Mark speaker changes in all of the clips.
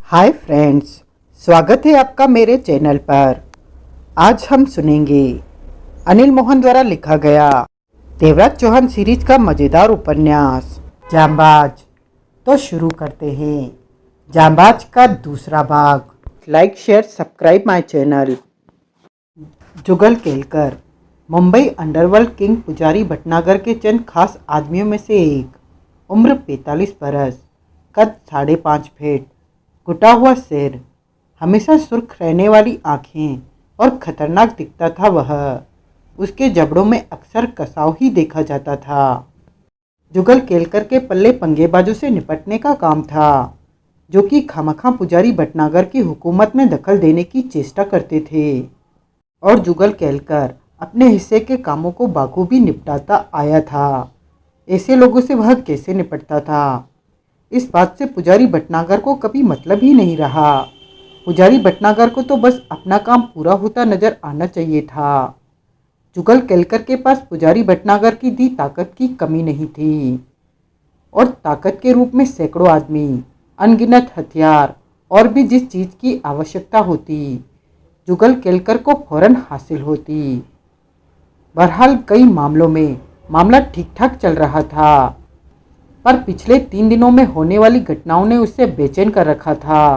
Speaker 1: Hi friends, स्वागत है आपका मेरे चैनल पर। आज हम सुनेंगे अनिल मोहन द्वारा लिखा गया देवराज चौहान सीरीज का मज़ेदार उपन्यास जांबाज। तो शुरू करते हैं जांबाज का दूसरा भाग। Like share subscribe my channel. Jugal Kelkar Mumbai underworld king पुजारी भटनागर के चंद खास आदमियों में से एक। उम्र 45 बरस, कद 5.5 फीट, घुटा हुआ सिर, हमेशा सुर्ख रहने वाली आंखें और खतरनाक दिखता था वह। उसके जबड़ों में अक्सर कसाव ही देखा जाता था। जुगल केलकर के पल्ले पंगेबाजों से निपटने का काम था, जो कि खामखा पुजारी भटनागर की हुकूमत में दखल देने की चेष्टा करते थे। और जुगल केलकर अपने हिस्से के कामों को बाखूबी निपटाता आया था। ऐसे लोगों से वह कैसे निपटता था, इस बात से पुजारी भटनागर को कभी मतलब ही नहीं रहा। पुजारी भटनागर को तो बस अपना काम पूरा होता नजर आना चाहिए था। जुगल केलकर के पास पुजारी भटनागर की दी ताकत की कमी नहीं थी, और ताकत के रूप में सैकड़ों आदमी, अनगिनत हथियार और भी जिस चीज़ की आवश्यकता होती, जुगल केलकर को फौरन हासिल होती। बहरहाल कई मामलों में मामला ठीक ठाक चल रहा था, पर पिछले 3 दिनों में होने वाली घटनाओं ने उसे बेचैन कर रखा था।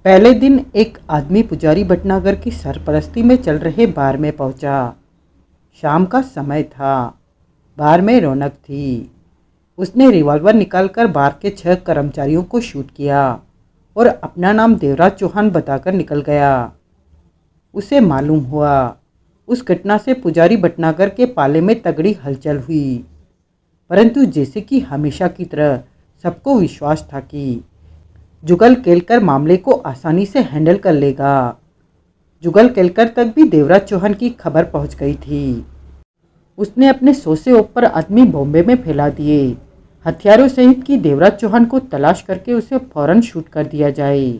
Speaker 1: पहले दिन एक आदमी पुजारी भटनागर की सरपरस्ती में चल रहे बार में पहुंचा। शाम का समय था, बार में रौनक थी। उसने रिवॉल्वर निकालकर बार के 6 कर्मचारियों को शूट किया और अपना नाम देवराज चौहान बताकर निकल गया। उसे मालूम हुआ उस घटना से पुजारी भटनागर के पाले में तगड़ी हलचल हुई, परंतु जैसे कि हमेशा की तरह सबको विश्वास था कि जुगल केलकर मामले को आसानी से हैंडल कर लेगा। जुगल केलकर तक भी देवराज चौहान की खबर पहुंच गई थी। उसने अपने 100 से ऊपर आदमी बॉम्बे में फैला दिए, हथियारों सहित कि देवराज चौहान को तलाश करके उसे फौरन शूट कर दिया जाए।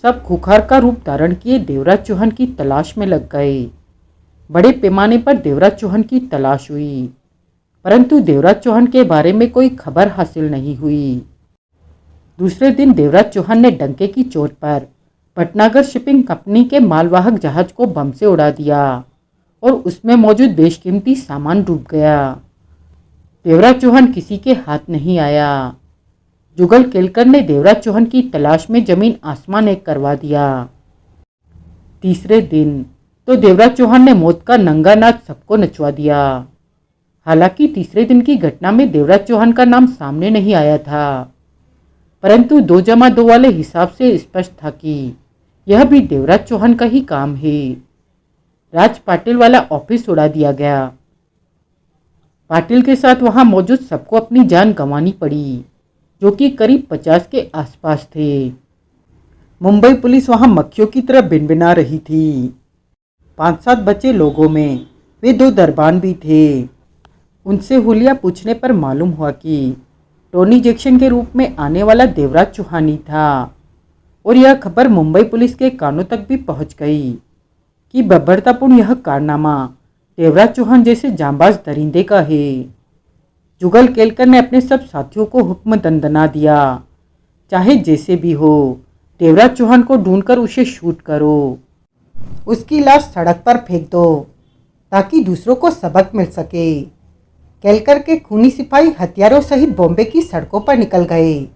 Speaker 1: सब खुखार का रूप धारण किए देवराज चौहान की तलाश में लग गए। बड़े पैमाने पर देवराज चौहान की तलाश हुई, परंतु देवराज चौहान के बारे में कोई खबर हासिल नहीं हुई। दूसरे दिन देवराज चौहान ने डंके की चोट पर भटनागर शिपिंग कंपनी के मालवाहक जहाज को बम से उड़ा दिया और उसमें मौजूद बेशकीमती सामान डूब गया। देवराज चौहान किसी के हाथ नहीं आया। जुगल केलकर ने देवराज चौहान की तलाश में जमीन आसमान एक करवा दिया। तीसरे दिन तो देवराज चौहान ने मौत का नंगा नाच सबको नचवा दिया। हालांकि तीसरे दिन की घटना में देवराज चौहान का नाम सामने नहीं आया था, परंतु 2+2 वाले हिसाब से स्पष्ट था कि यह भी देवराज चौहान का ही काम है। राज पाटिल वाला ऑफिस उड़ा दिया गया। पाटिल के साथ वहां मौजूद सबको अपनी जान गंवानी पड़ी, जो कि करीब 50 के आसपास थे। मुंबई पुलिस वहां मक्खियों की तरह भिनभिना रही थी। 5-7 बचे लोगों में वे 2 दरबान भी थे। उनसे हुलिया पूछने पर मालूम हुआ कि टोनी जैक्सन के रूप में आने वाला देवराज चौहान ही था, और यह खबर मुंबई पुलिस के कानों तक भी पहुंच गई कि बर्बरतापूर्ण यह कारनामा देवराज चौहान जैसे जांबाज दरिंदे का है। जुगल केलकर ने अपने सब साथियों को हुक्म दंदना दिया, चाहे जैसे भी हो, देवराज चौहान को ढूंढकर उसे शूट करो। उसकी लाश सड़क पर फेंक दो ताकि दूसरों को सबक मिल सके। केलकर के खूनी सिपाही हथियारों सहित बॉम्बे की सड़कों पर निकल गए।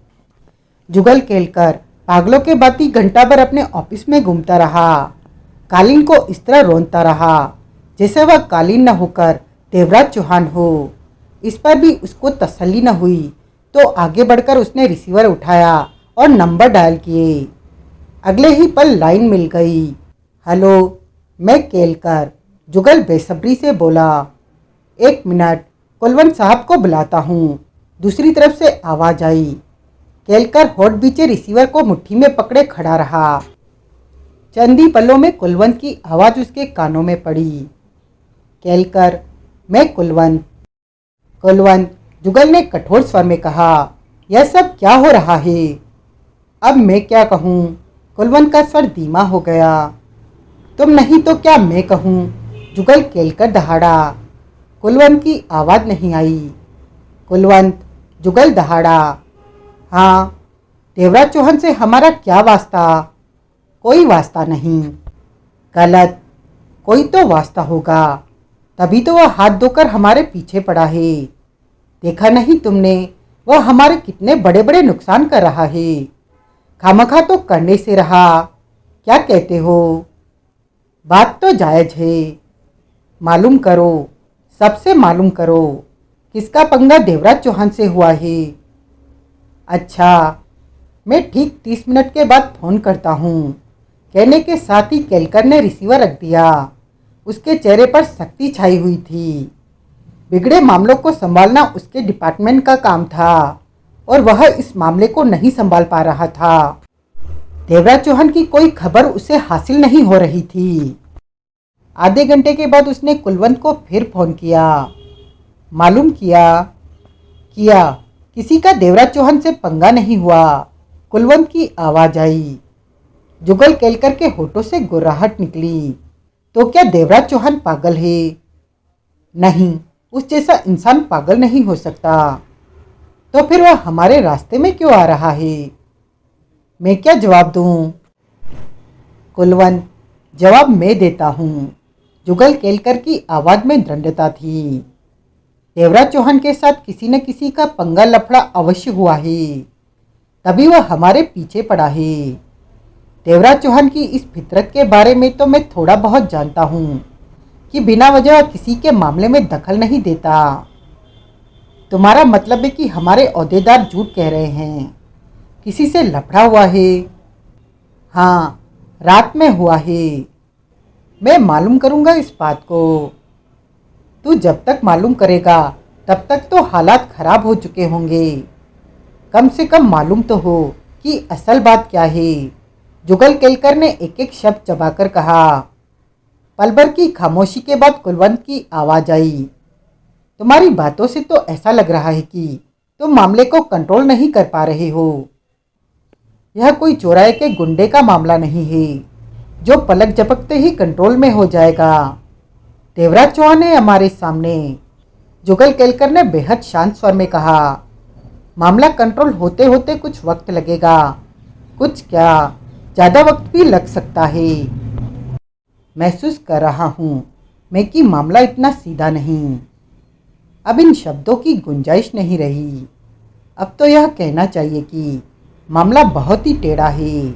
Speaker 1: जुगल केलकर पागलों के भांति घंटा भर अपने ऑफिस में घूमता रहा। कालीन को इस तरह रोनता रहा जैसे वह कालीन न होकर देवराज चौहान हो। इस पर भी उसको तसल्ली न हुई तो आगे बढ़कर उसने रिसीवर उठाया और नंबर डायल किए। अगले ही पल लाइन मिल गई। हेलो, मैं केलकर, जुगल बेसब्री से बोला। 1 मिनट, कुलवंत साहब को बुलाता हूँ। दूसरी तरफ से आवाज़ आई। केलकर होठ बीचे रिसीवर को मुट्ठी में पकड़े खड़ा रहा। चंद ही पलों में कुलवंत की आवाज़ उसके कानों में पड़ी। केलकर, मैं कुलवंत। कुलवंत, जुगल ने कठोर स्वर में कहा। यह सब क्या हो रहा है? अब मैं क्या कहूँ? कुलवंत का स्वर धीमा हो गया। तुम नहीं तो क्या मैं कहूँ? जुगल केलकर दहाड़ा। कुलवंत की आवाज़ नहीं आई। कुलवंत, जुगल दहाड़ा। हाँ, देवराज चौहान से हमारा क्या वास्ता? कोई वास्ता नहीं। गलत, कोई तो वास्ता होगा, तभी तो वह हाथ धोकर हमारे पीछे पड़ा है। देखा नहीं तुमने, वह हमारे कितने बड़े बड़े नुकसान कर रहा है। खामखा तो करने से रहा। क्या कहते हो? बात तो जायज है। मालूम करो, सबसे मालूम करो, किसका पंगा देवराज चौहान से हुआ है। अच्छा, मैं ठीक 30 मिनट के बाद फ़ोन करता हूँ, कहने के साथ ही केलकर ने रिसीवर रख दिया। उसके चेहरे पर सख्ती छाई हुई थी। बिगड़े मामलों को संभालना उसके डिपार्टमेंट का काम था और वह इस मामले को नहीं संभाल पा रहा था। देवराज चौहान की कोई खबर उसे हासिल नहीं हो रही थी। आधे घंटे के बाद उसने कुलवंत को फिर फ़ोन किया। मालूम किया किसी का देवराज चौहान से पंगा नहीं हुआ। कुलवंत की आवाज़ आई। जुगल केलकर के होठों से गुर्राहट निकली। तो क्या देवराज चौहान पागल है? नहीं, उस जैसा इंसान पागल नहीं हो सकता। तो फिर वह हमारे रास्ते में क्यों आ रहा है? मैं क्या जवाब दूं? कुलवंत, जवाब मैं देता हूँ। जुगल केलकर की आवाज़ में दृढ़ता थी। देवराज चौहान के साथ किसी न किसी का पंगा लफड़ा अवश्य हुआ है, तभी वह हमारे पीछे पड़ा है। देवराज चौहान की इस फितरत के बारे में तो मैं थोड़ा बहुत जानता हूँ कि बिना वजह किसी के मामले में दखल नहीं देता। तुम्हारा मतलब है कि हमारे ओहदेदार झूठ कह रहे हैं, किसी से लफड़ा हुआ है? हाँ, रात में हुआ है। मैं मालूम करूँगा इस बात को। तू जब तक मालूम करेगा तब तक तो हालात खराब हो चुके होंगे। कम से कम मालूम तो हो कि असल बात क्या है। जुगल केलकर ने एक एक शब्द चबाकर कहा। पल भर की खामोशी के बाद कुलवंत की आवाज़ आई। तुम्हारी बातों से तो ऐसा लग रहा है कि तुम मामले को कंट्रोल नहीं कर पा रहे हो। यह कोई चौराहे के गुंडे का मामला नहीं है जो पलक झपकते ही कंट्रोल में हो जाएगा। देवराज चौहान है हमारे सामने। जुगल केलकर ने बेहद शांत स्वर में कहा। मामला कंट्रोल होते होते कुछ वक्त लगेगा, कुछ क्या, ज़्यादा वक्त भी लग सकता है। महसूस कर रहा हूँ मैं कि मामला इतना सीधा नहीं। अब इन शब्दों की गुंजाइश नहीं रही। अब तो यह कहना चाहिए कि मामला बहुत ही टेढ़ा है।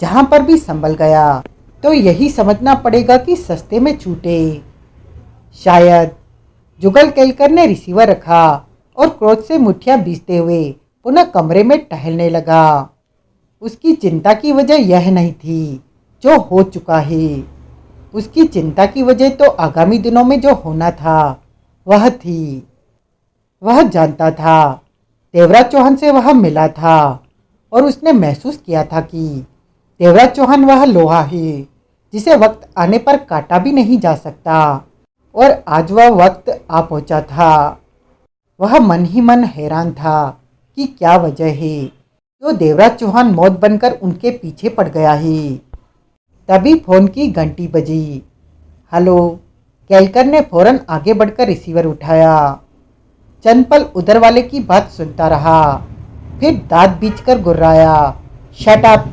Speaker 1: जहाँ पर भी संभल गया तो यही समझना पड़ेगा कि सस्ते में छूटे। शायद। जुगल केलकर ने रिसीवर रखा और क्रोध से मुठ्ठियाँ बीसते हुए पुनः कमरे में टहलने लगा। उसकी चिंता की वजह यह नहीं थी जो हो चुका है। उसकी चिंता की वजह तो आगामी दिनों में जो होना था वह थी। वह जानता था, देवराज चौहान से वह मिला था और उसने महसूस किया था कि देवराज चौहान वह लोहा है जिसे वक्त आने पर काटा भी नहीं जा सकता। और आज वह वक्त आ पहुंचा था। वह मन ही मन हैरान था कि क्या वजह है जो देवराज चौहान मौत बनकर उनके पीछे पड़ गया है। तभी फोन की घंटी बजी। हेलो, केलकर ने फौरन आगे बढ़कर रिसीवर उठाया। चंद पल उधर वाले की बात सुनता रहा, फिर दांत बींचकर गुर्राया। Shut up!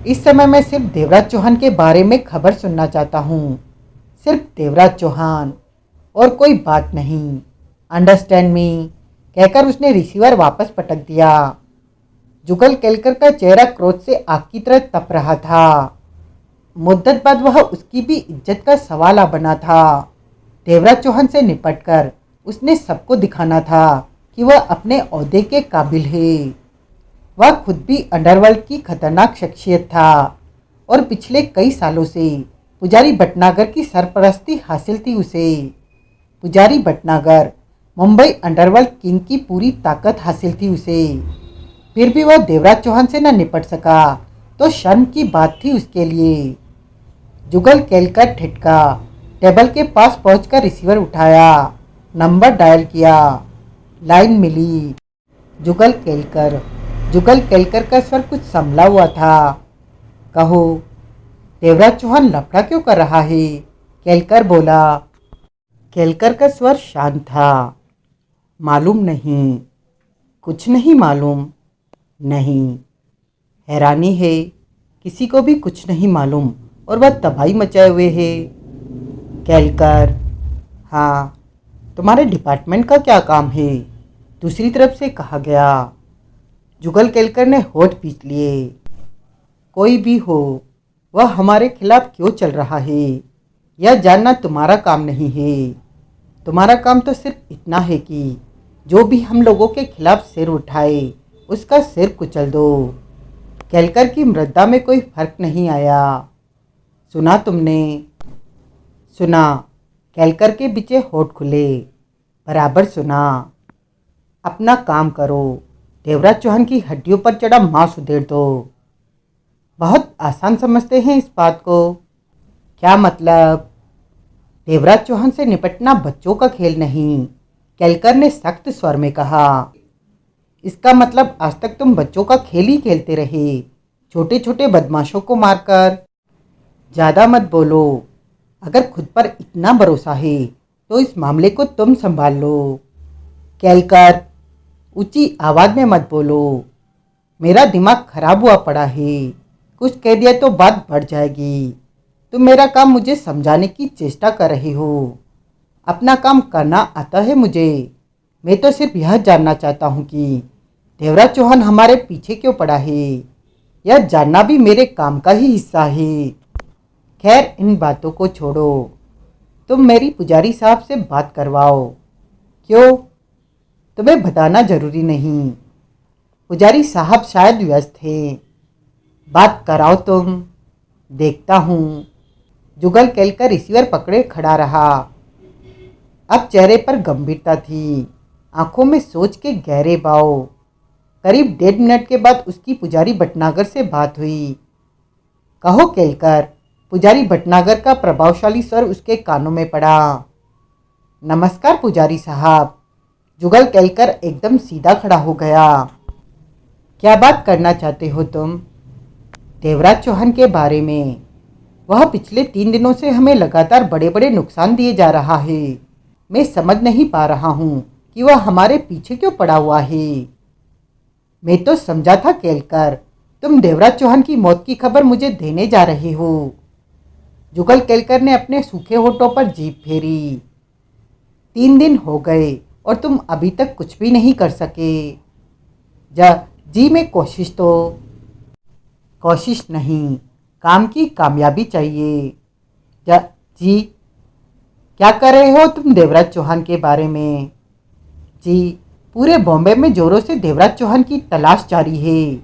Speaker 1: इस समय मैं सिर्फ देवराज चौहान के बारे में खबर सुनना चाहता हूँ। सिर्फ देवराज चौहान और कोई बात नहीं। Understand me? कहकर उसने रिसीवर वापस पटक दिया। जुगल केलकर का चेहरा क्रोध से आग की तरह तप रहा था। मुद्दत बाद वह उसकी भी इज्जत का सवाल आ बना था। देवराज चौहान से निपटकर उसने सबको दिखाना था कि वह अपने ओहदे के काबिल है। वह खुद भी अंडरवर्ल्ड की खतरनाक शख्सियत था और पिछले कई सालों से पुजारी भटनागर की सरपरस्ती हासिल थी उसे। पुजारी भटनागर, मुंबई अंडरवर्ल्ड किंग की पूरी ताकत हासिल थी उसे। फिर भी वह देवराज चौहान से न निपट सका तो शर्म की बात थी उसके लिए। जुगल केलकर ठिठका, टेबल के पास पहुंचकर रिसीवर उठाया, नंबर डायल किया। लाइन मिली। जुगल केलकर का स्वर कुछ संभला हुआ था। कहो, देवराज चौहान लफड़ा क्यों कर रहा है? केलकर बोला। केलकर का स्वर शांत था। मालूम नहीं, कुछ नहीं मालूम। नहीं, हैरानी है, किसी को भी कुछ नहीं मालूम और वह तबाही मचाए हुए है। केलकर, हाँ, तुम्हारे डिपार्टमेंट का क्या काम है? दूसरी तरफ से कहा गया। जुगल केलकर ने होठ पीट लिए। कोई भी हो, वह हमारे खिलाफ क्यों चल रहा है, यह जानना तुम्हारा काम नहीं है। तुम्हारा काम तो सिर्फ इतना है कि जो भी हम लोगों के खिलाफ सिर उठाए उसका सिर कुचल दो। केलकर की मृदा में कोई फर्क नहीं आया। सुना तुमने? सुना। केलकर के बीचे होठ खुले। बराबर सुना। अपना काम करो। देवराज चौहान की हड्डियों पर चढ़ा मांस उधेड़ दो। बहुत आसान समझते हैं इस बात को। क्या मतलब? देवराज चौहान से निपटना बच्चों का खेल नहीं, केलकर ने सख्त स्वर में कहा। इसका मतलब आज तक तुम बच्चों का खेल ही खेलते रहे, छोटे छोटे बदमाशों को मारकर। ज़्यादा मत बोलो। अगर खुद पर इतना भरोसा है तो इस मामले को तुम संभाल लो। केलकर, ऊंची आवाज़ में मत बोलो। मेरा दिमाग खराब हुआ पड़ा है। कुछ कह दिया तो बात बढ़ जाएगी। तुम मेरा काम मुझे समझाने की चेष्टा कर रहे हो। अपना काम करना आता है मुझे। मैं तो सिर्फ यह जानना चाहता हूँ कि देवराज चौहान हमारे पीछे क्यों पड़ा है। यह जानना भी मेरे काम का ही हिस्सा है। खैर, इन बातों को छोड़ो। तुम मेरी पुजारी साहब से बात करवाओ। क्यों? तुम्हें बताना जरूरी नहीं। पुजारी साहब शायद व्यस्त हैं। बात कराओ तुम। देखता हूँ। जुगल केलकर रिसीवर पकड़े खड़ा रहा। अब चेहरे पर गंभीरता थी, आंखों में सोच के गहरे भाव। करीब 1.5 मिनट के बाद उसकी पुजारी भटनागर से बात हुई। कहो केलकर। पुजारी भटनागर का प्रभावशाली स्वर उसके कानों में पड़ा। नमस्कार पुजारी साहब। जुगल केलकर एकदम सीधा खड़ा हो गया। क्या बात करना चाहते हो तुम? देवराज चौहान के बारे में। वह पिछले 3 दिनों से हमें लगातार बड़े बड़े नुकसान दिए जा रहा है। मैं समझ नहीं पा रहा हूँ कि वह हमारे पीछे क्यों पड़ा हुआ है। मैं तो समझा था केलकर, तुम देवराज चौहान की मौत की खबर मुझे देने जा रहे हो। जुगल केलकर ने अपने सूखे होठों पर जीभ फेरी। 3 दिन हो गए और तुम अभी तक कुछ भी नहीं कर सके। जी मैं कोशिश नहीं, काम की कामयाबी चाहिए। जी, क्या कर रहे हो तुम देवराज चौहान के बारे में? जी, पूरे बॉम्बे में जोरों से देवराज चौहान की तलाश जारी है।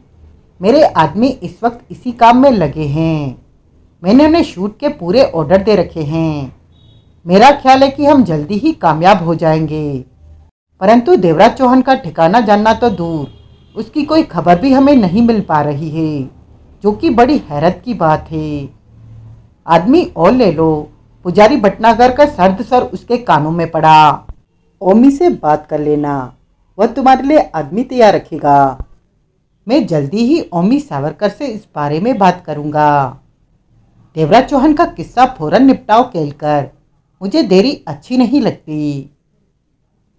Speaker 1: मेरे आदमी इस वक्त इसी काम में लगे हैं। मैंने उन्हें शूट के पूरे ऑर्डर दे रखे हैं। मेरा ख्याल है कि हम जल्दी ही कामयाब हो जाएंगे। परंतु देवराज चौहान का ठिकाना जानना तो दूर, उसकी कोई खबर भी हमें नहीं मिल पा रही है, जो कि बड़ी हैरत की बात है। आदमी और ले लो। पुजारी भटनागर का सर्द स्वर उसके कानों में पड़ा। ओमी से बात कर लेना, वह तुम्हारे लिए आदमी तैयार रखेगा। मैं जल्दी ही ओमी सावरकर से इस बारे में बात करूंगा। देवराज चौहान का किस्सा फौरन निपटाओ केलकर, मुझे देरी अच्छी नहीं लगती।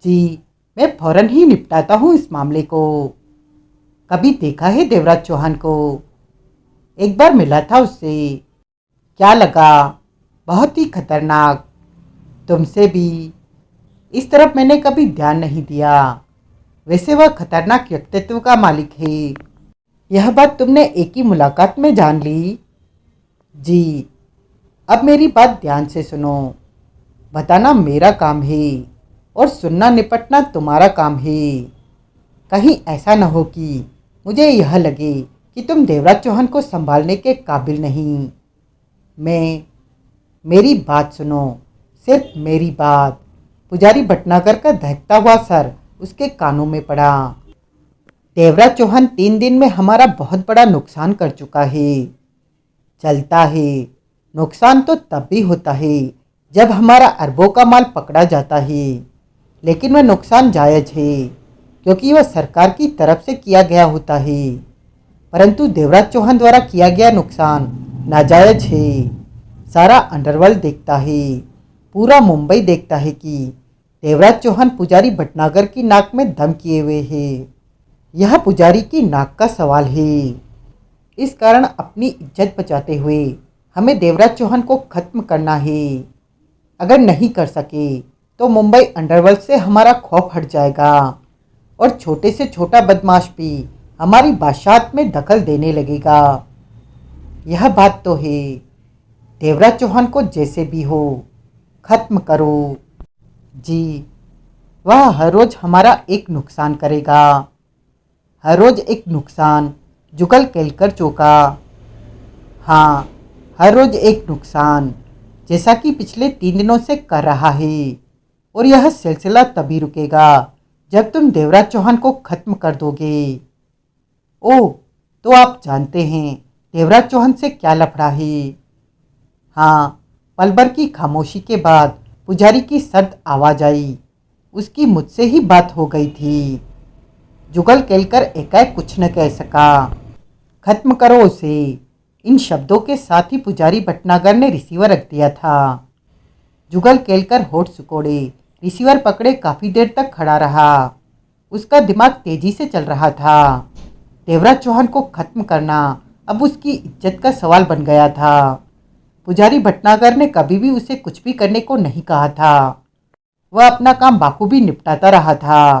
Speaker 1: जी, मैं फौरन ही निपटाता हूँ इस मामले को। कभी देखा है देवराज चौहान को? एक बार मिला था उससे। क्या लगा? बहुत ही खतरनाक। तुमसे भी? इस तरफ मैंने कभी ध्यान नहीं दिया। वैसे वह खतरनाक व्यक्तित्व का मालिक है। यह बात तुमने एक ही मुलाकात में जान ली? जी। अब मेरी बात ध्यान से सुनो। बताना मेरा काम है और सुनना निपटना तुम्हारा काम है। कहीं ऐसा न हो कि मुझे यह लगे कि तुम देवराज चौहान को संभालने के काबिल नहीं। मेरी बात सुनो, सिर्फ मेरी बात। पुजारी भटनागर का दहकता हुआ सर उसके कानों में पड़ा। देवराज चौहान 3 दिन में हमारा बहुत बड़ा नुकसान कर चुका है। चलता है। नुकसान तो तब भी होता है जब हमारा अरबों का माल पकड़ा जाता है, लेकिन वह नुकसान जायज है क्योंकि वह सरकार की तरफ से किया गया होता है। परंतु देवराज चौहान द्वारा किया गया नुकसान नाजायज है। सारा अंडरवर्ल्ड देखता है, पूरा मुंबई देखता है कि देवराज चौहान पुजारी भटनागर की नाक में दम किए हुए है। यह पुजारी की नाक का सवाल है। इस कारण अपनी इज्जत बचाते हुए हमें देवराज चौहान को खत्म करना है। अगर नहीं कर सके तो मुंबई अंडरवर्ल्ड से हमारा खौफ हट जाएगा और छोटे से छोटा बदमाश भी हमारी बादशाहत में दखल देने लगेगा। यह बात तो है। देवराज चौहान को जैसे भी हो खत्म करो। जी, वह हर रोज हमारा एक नुकसान करेगा, हर रोज एक नुकसान। जुगल केलकर चौंका। हाँ, हर रोज एक नुकसान, जैसा कि पिछले 3 दिनों से कर रहा है। और यह सिलसिला तभी रुकेगा जब तुम देवराज चौहान को खत्म कर दोगे। ओह, तो आप जानते हैं देवराज चौहान से क्या लफड़ा है? हाँ, पल भर की खामोशी के बाद पुजारी की सर्द आवाज आई। उसकी मुझसे ही बात हो गई थी। जुगल केलकर एकाएक कुछ न कह सका। खत्म करो उसे। इन शब्दों के साथ ही पुजारी भटनागर ने रिसीवर रख दिया था। जुगल केलकर होठ सिकोड़े रिसीवर पकड़े काफी देर तक खड़ा रहा। उसका दिमाग तेजी से चल रहा था। देवराज चौहान को खत्म करना अब उसकी इज्जत का सवाल बन गया था। पुजारी भटनागर ने कभी भी उसे कुछ भी करने को नहीं कहा था। वह अपना काम बाखूबी निपटाता रहा था।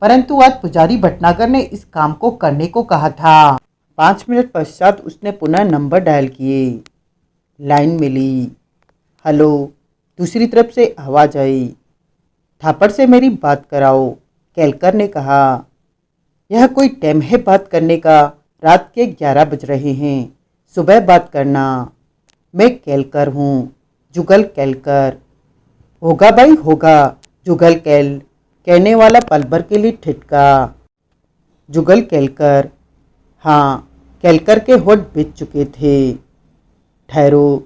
Speaker 1: परंतु आज पुजारी भटनागर ने इस काम को करने को कहा था। 5 मिनट पश्चात उसने पुनः नंबर डायल किए। लाइन मिली। हेलो। दूसरी तरफ से आवाज आई। थापड़ से मेरी बात कराओ, केलकर ने कहा। यह कोई टाइम है बात करने का? रात के 11 बज रहे हैं। सुबह बात करना। मैं केलकर हूँ, जुगल केलकर। होगा भाई होगा, जुगल केल कहने वाला पल भर के लिए ठिठका। जुगल केलकर। हाँ, केलकर के होठ बिछ चुके थे। ठहरो।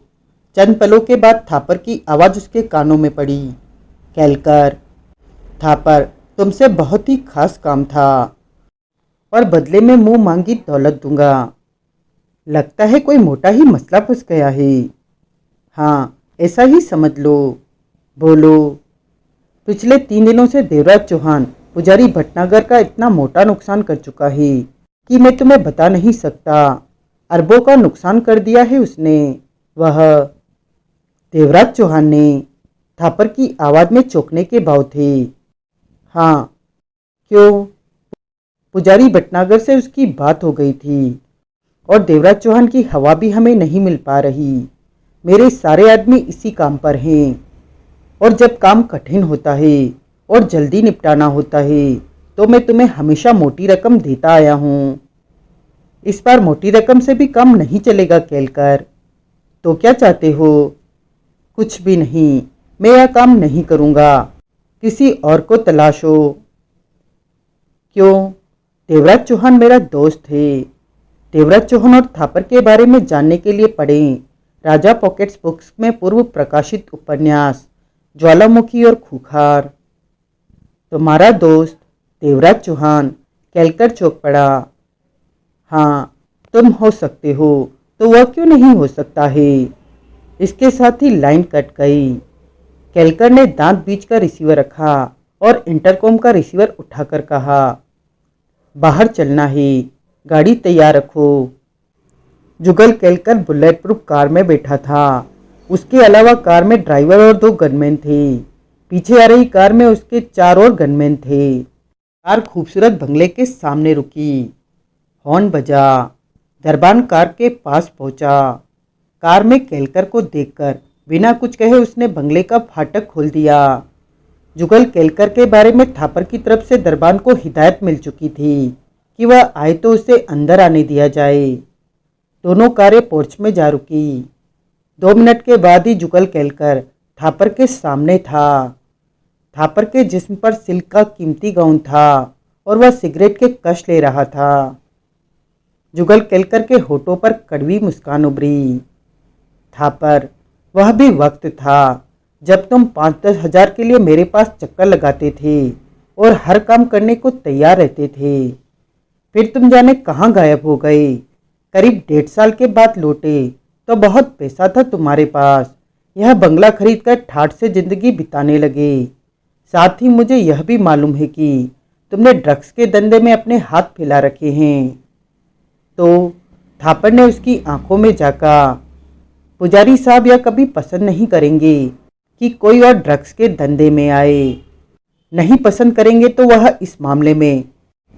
Speaker 1: चंद पलों के बाद थापर की आवाज़ उसके कानों में पड़ी। केलकर। थापर, तुमसे बहुत ही खास काम था और बदले में मुंह मांगी दौलत दूंगा। लगता है कोई मोटा ही मसला फंस गया है। हाँ, ऐसा ही समझ लो। बोलो। पिछले 3 दिनों से देवराज चौहान पुजारी भटनागर का इतना मोटा नुकसान कर चुका है कि मैं तुम्हें बता नहीं सकता। अरबों का नुकसान कर दिया है उसने। वह देवराज चौहान ने। थापर की आवाज़ में चौंकने के भाव थे। हाँ। क्यों? पुजारी भटनागर से उसकी बात हो गई थी और देवराज चौहान की हवा भी हमें नहीं मिल पा रही। मेरे सारे आदमी इसी काम पर हैं और जब काम कठिन होता है और जल्दी निपटाना होता है तो मैं तुम्हें हमेशा मोटी रकम देता आया हूँ। इस बार मोटी रकम से भी कम नहीं चलेगा केलकर। तो क्या चाहते हो? कुछ भी नहीं, मैं यह काम नहीं करूँगा। किसी और को तलाशो। क्यों? देवराज चौहान मेरा दोस्त है। देवराज चौहान और थापर के बारे में जानने के लिए पढ़ें राजा पॉकेट्स बुक्स में पूर्व प्रकाशित उपन्यास ज्वालामुखी और खूंखार। तुम्हारा दोस्त देवराज चौहान। केलकर चौंक पड़ा। हाँ, तुम हो सकते हो तो वह क्यों नहीं हो सकता है? इसके साथ ही लाइन कट गई। केलकर ने दांत बीच का रिसीवर रखा और इंटरकॉम का रिसीवर उठाकर कहा, बाहर चलना है, गाड़ी तैयार रखो। जुगल केलकर बुलेट प्रूफ कार में बैठा था। उसके अलावा कार में ड्राइवर और 2 गनमैन थे। पीछे आ रही कार में उसके 4 और गनमैन थे। कार खूबसूरत बंगले के सामने रुकी। हॉर्न बजा। दरबान कार के पास पहुंचा। कार में केलकर को देखकर बिना कुछ कहे उसने बंगले का फाटक खोल दिया। जुगल केलकर के बारे में थापर की तरफ से दरबान को हिदायत मिल चुकी थी कि वह आए तो उसे अंदर आने दिया जाए। दोनों कारें पोर्च में जा रुकी। 2 मिनट के बाद ही जुगल केलकर थापर के सामने था। थापर के जिस्म पर सिल्क का कीमती गाउन था और वह सिगरेट के कश ले रहा था। जुगल केलकर के होठों पर कड़वी मुस्कान उभरी। थापर, वह भी वक्त था जब तुम 5-10 हजार के लिए मेरे पास चक्कर लगाते थे और हर काम करने को तैयार रहते थे। फिर तुम जाने कहाँ गायब हो गए। करीब 1.5 साल के बाद लौटे तो बहुत पैसा था तुम्हारे पास। यह बंगला खरीदकर ठाठ से जिंदगी बिताने लगे। साथ ही मुझे यह भी मालूम है कि तुमने ड्रग्स के धंधे में अपने हाथ फैला रखे हैं। तो थापर ने उसकी आंखों में झांका। पुजारी साहब यह कभी पसंद नहीं करेंगे कि कोई और ड्रग्स के धंधे में आए। नहीं पसंद करेंगे तो वह इस मामले में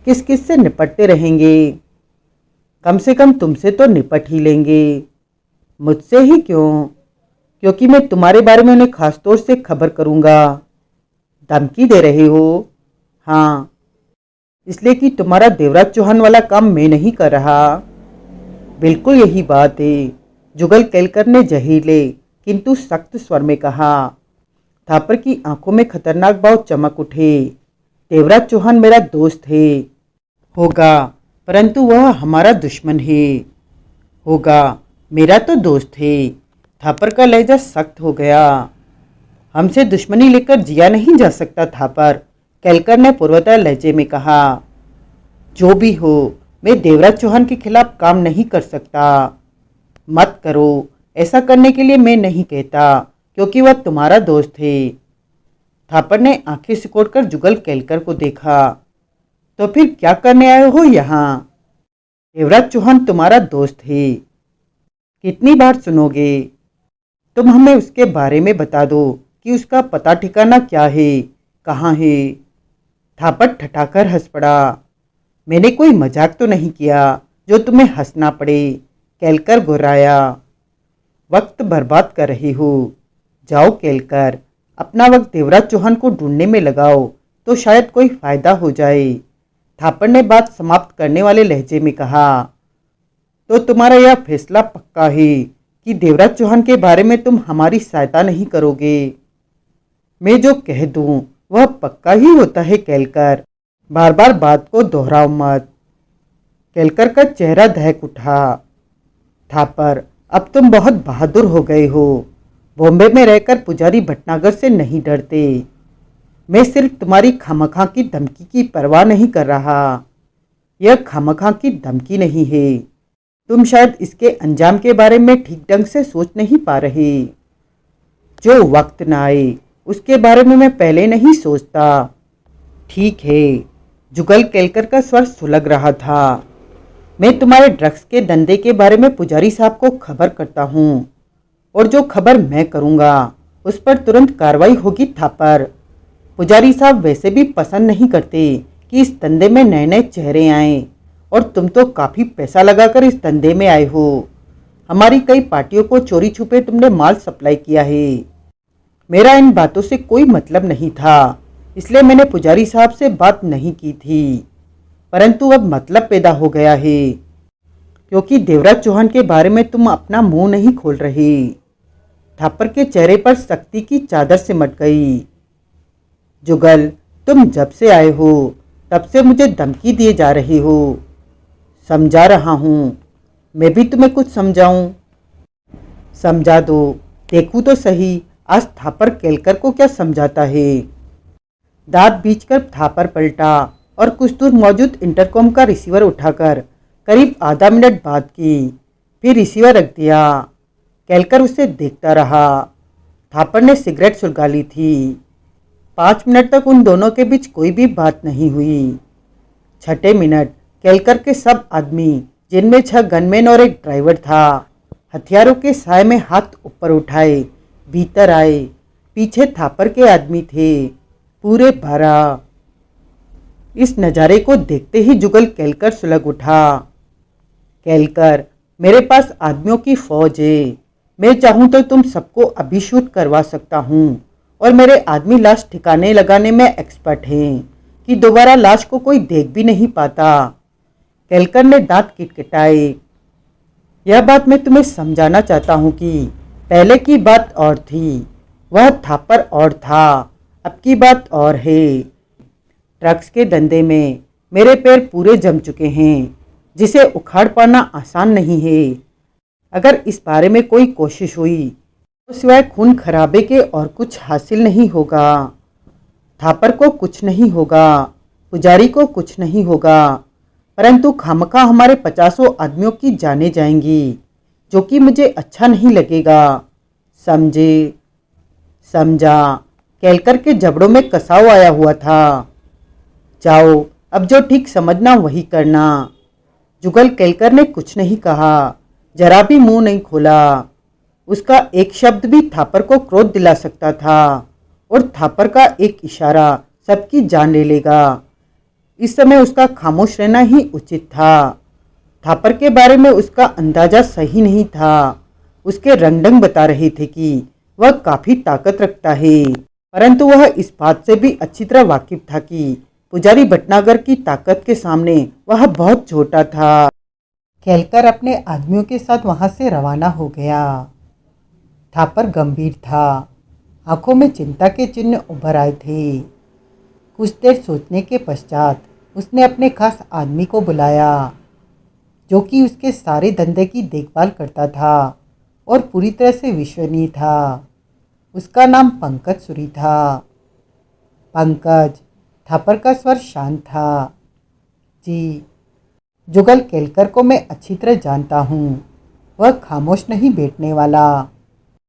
Speaker 1: किस किस से निपटते रहेंगे। कम से कम तुमसे तो निपट ही लेंगे। मुझसे ही क्यों? क्योंकि मैं तुम्हारे बारे में उन्हें खासतौर से खबर करूंगा। धमकी दे रहे हो? हाँ, इसलिए कि तुम्हारा देवराज चौहान वाला काम मैं नहीं कर रहा। बिल्कुल यही बात है, जुगल केलकर ने जहीले किंतु सख्त स्वर में कहा। थापर की आंखों में खतरनाक भाव चमक उठे। देवराज चौहान मेरा दोस्त है। होगा, परंतु वह हमारा दुश्मन है। होगा, मेरा तो दोस्त है। थापर का लहजा सख्त हो गया। हमसे दुश्मनी लेकर जिया नहीं जा सकता थापर, केलकर ने पूर्वोत्तर लहजे में कहा। जो भी हो, मैं देवराज चौहान के खिलाफ काम नहीं कर सकता। मत करो, ऐसा करने के लिए मैं नहीं कहता, क्योंकि वह तुम्हारा दोस्त है। थापर ने आंखें सिकोड़कर जुगल केलकर को देखा। तो फिर क्या करने आए हो यहाँ? देवराज चौहान तुम्हारा दोस्त है। कितनी बार सुनोगे? तुम हमें उसके बारे में बता दो कि उसका पता ठिकाना क्या है, कहाँ है। थापर ठठाकर हंस पड़ा। मैंने कोई मजाक तो नहीं किया जो तुम्हें हंसना पड़े, केलकर गुर्राया। वक्त बर्बाद कर रही हो। जाओ केलकर, अपना वक्त देवराज चौहान को ढूंढने में लगाओ तो शायद कोई फायदा हो जाए। थापर ने बात समाप्त करने वाले लहजे में कहा। तो तुम्हारा यह फैसला पक्का है कि देवराज चौहान के बारे में तुम हमारी सहायता नहीं करोगे? मैं जो कह दूं वह पक्का ही होता है केलकर, बार बार बात को दोहराओ मत। केलकर का चेहरा दहक उठा। थापर, अब तुम बहुत बहादुर हो गए हो। बॉम्बे में रहकर पुजारी भटनागर से नहीं डरते। मैं सिर्फ तुम्हारी खामखा की धमकी की परवाह नहीं कर रहा। यह खामखा की धमकी नहीं है। तुम शायद इसके अंजाम के बारे में ठीक ढंग से सोच नहीं पा रहे। जो वक्त न आए उसके बारे में मैं पहले नहीं सोचता। ठीक है, जुगल केलकर का स्वर सुलग रहा था। मैं तुम्हारे ड्रग्स के धंधे के बारे में पुजारी साहब को खबर करता हूँ, और जो खबर मैं करूँगा उस पर तुरंत कार्रवाई होगी थापर। पुजारी साहब वैसे भी पसंद नहीं करते कि इस धंधे में नए नए चेहरे आएं, और तुम तो काफ़ी पैसा लगाकर इस धंधे में आए हो। हमारी कई पार्टियों को चोरी छुपे तुमने माल सप्लाई किया है। मेरा इन बातों से कोई मतलब नहीं था, इसलिए मैंने पुजारी साहब से बात नहीं की थी। परंतु अब मतलब पैदा हो गया है, क्योंकि देवराज चौहान के बारे में तुम अपना मुंह नहीं खोल रहे। थापर के चेहरे पर सख्ती की चादर सिमट गई। जुगल, तुम जब से आए हो तब से मुझे धमकी दिए जा रहे हो। समझा रहा हूँ, मैं भी तुम्हें कुछ समझाऊं? समझा दो, देखूं तो सही आज थापर केलकर को क्या समझाता है। दांत बींचकर थापर पलटा और कुछ दूर मौजूद इंटरकॉम का रिसीवर उठाकर करीब आधा मिनट बात की, फिर रिसीवर रख दिया। केलकर उसे देखता रहा। थापर ने सिगरेट सुलगा ली थी। 5 मिनट तक उन दोनों के बीच कोई भी बात नहीं हुई। 6ठे मिनट केलकर के सब आदमी, जिनमें 6 गनमैन और एक ड्राइवर था, हथियारों के साए में हाथ ऊपर उठाए भीतर आए। पीछे थापर के आदमी थे, पूरे 12। इस नज़ारे को देखते ही जुगल केलकर सुलग उठा। केलकर, मेरे पास आदमियों की फौज है। मैं चाहूँ तो तुम सबको अभी शूट करवा सकता हूँ, और मेरे आदमी लाश ठिकाने लगाने में एक्सपर्ट हैं कि दोबारा लाश को कोई देख भी नहीं पाता। केलकर ने दांत किटकिटाए। यह बात मैं तुम्हें समझाना चाहता हूँ कि पहले की बात और थी, वह थापर और था, अब की बात और है। ड्रग्स के धंधे में मेरे पैर पूरे जम चुके हैं, जिसे उखाड़ पाना आसान नहीं है। अगर इस बारे में कोई कोशिश हुई तो सिवाय खून खराबे के और कुछ हासिल नहीं होगा। थापर को कुछ नहीं होगा, पुजारी को कुछ नहीं होगा, परंतु खामखा हमारे 50 आदमियों की जाने जाएंगी, जो कि मुझे अच्छा नहीं लगेगा। समझे? समझा। केलकर के जबड़ों में कसाव आया हुआ था। जाओ, अब जो ठीक समझना वही करना। जुगल केलकर ने कुछ नहीं कहा, जरा भी मुंह नहीं खोला। उसका एक शब्द भी थापर को क्रोध दिला सकता था और थापर का एक इशारा सबकी जान ले लेगा। इस समय उसका खामोश रहना ही उचित था। थापर के बारे में उसका अंदाजा सही नहीं था। उसके रंगढंग बता रहे थे कि वह काफी ताकत रखता है, परंतु वह इस बात से भी अच्छी तरह वाकिफ था कि पुजारी भटनागर की ताकत के सामने वह बहुत छोटा था। केलकर अपने आदमियों के साथ वहां से रवाना हो गया। थापर गंभीर था, आंखों में चिंता के चिन्ह उभर आए थे। कुछ देर सोचने के पश्चात उसने अपने खास आदमी को बुलाया, जो कि उसके सारे धंधे की देखभाल करता था और पूरी तरह से विश्वसनीय था। उसका नाम पंकज सूरी था। पंकज, थापर का स्वर शांत था। जी, जुगल केलकर को मैं अच्छी तरह जानता हूँ। वह खामोश नहीं बैठने वाला।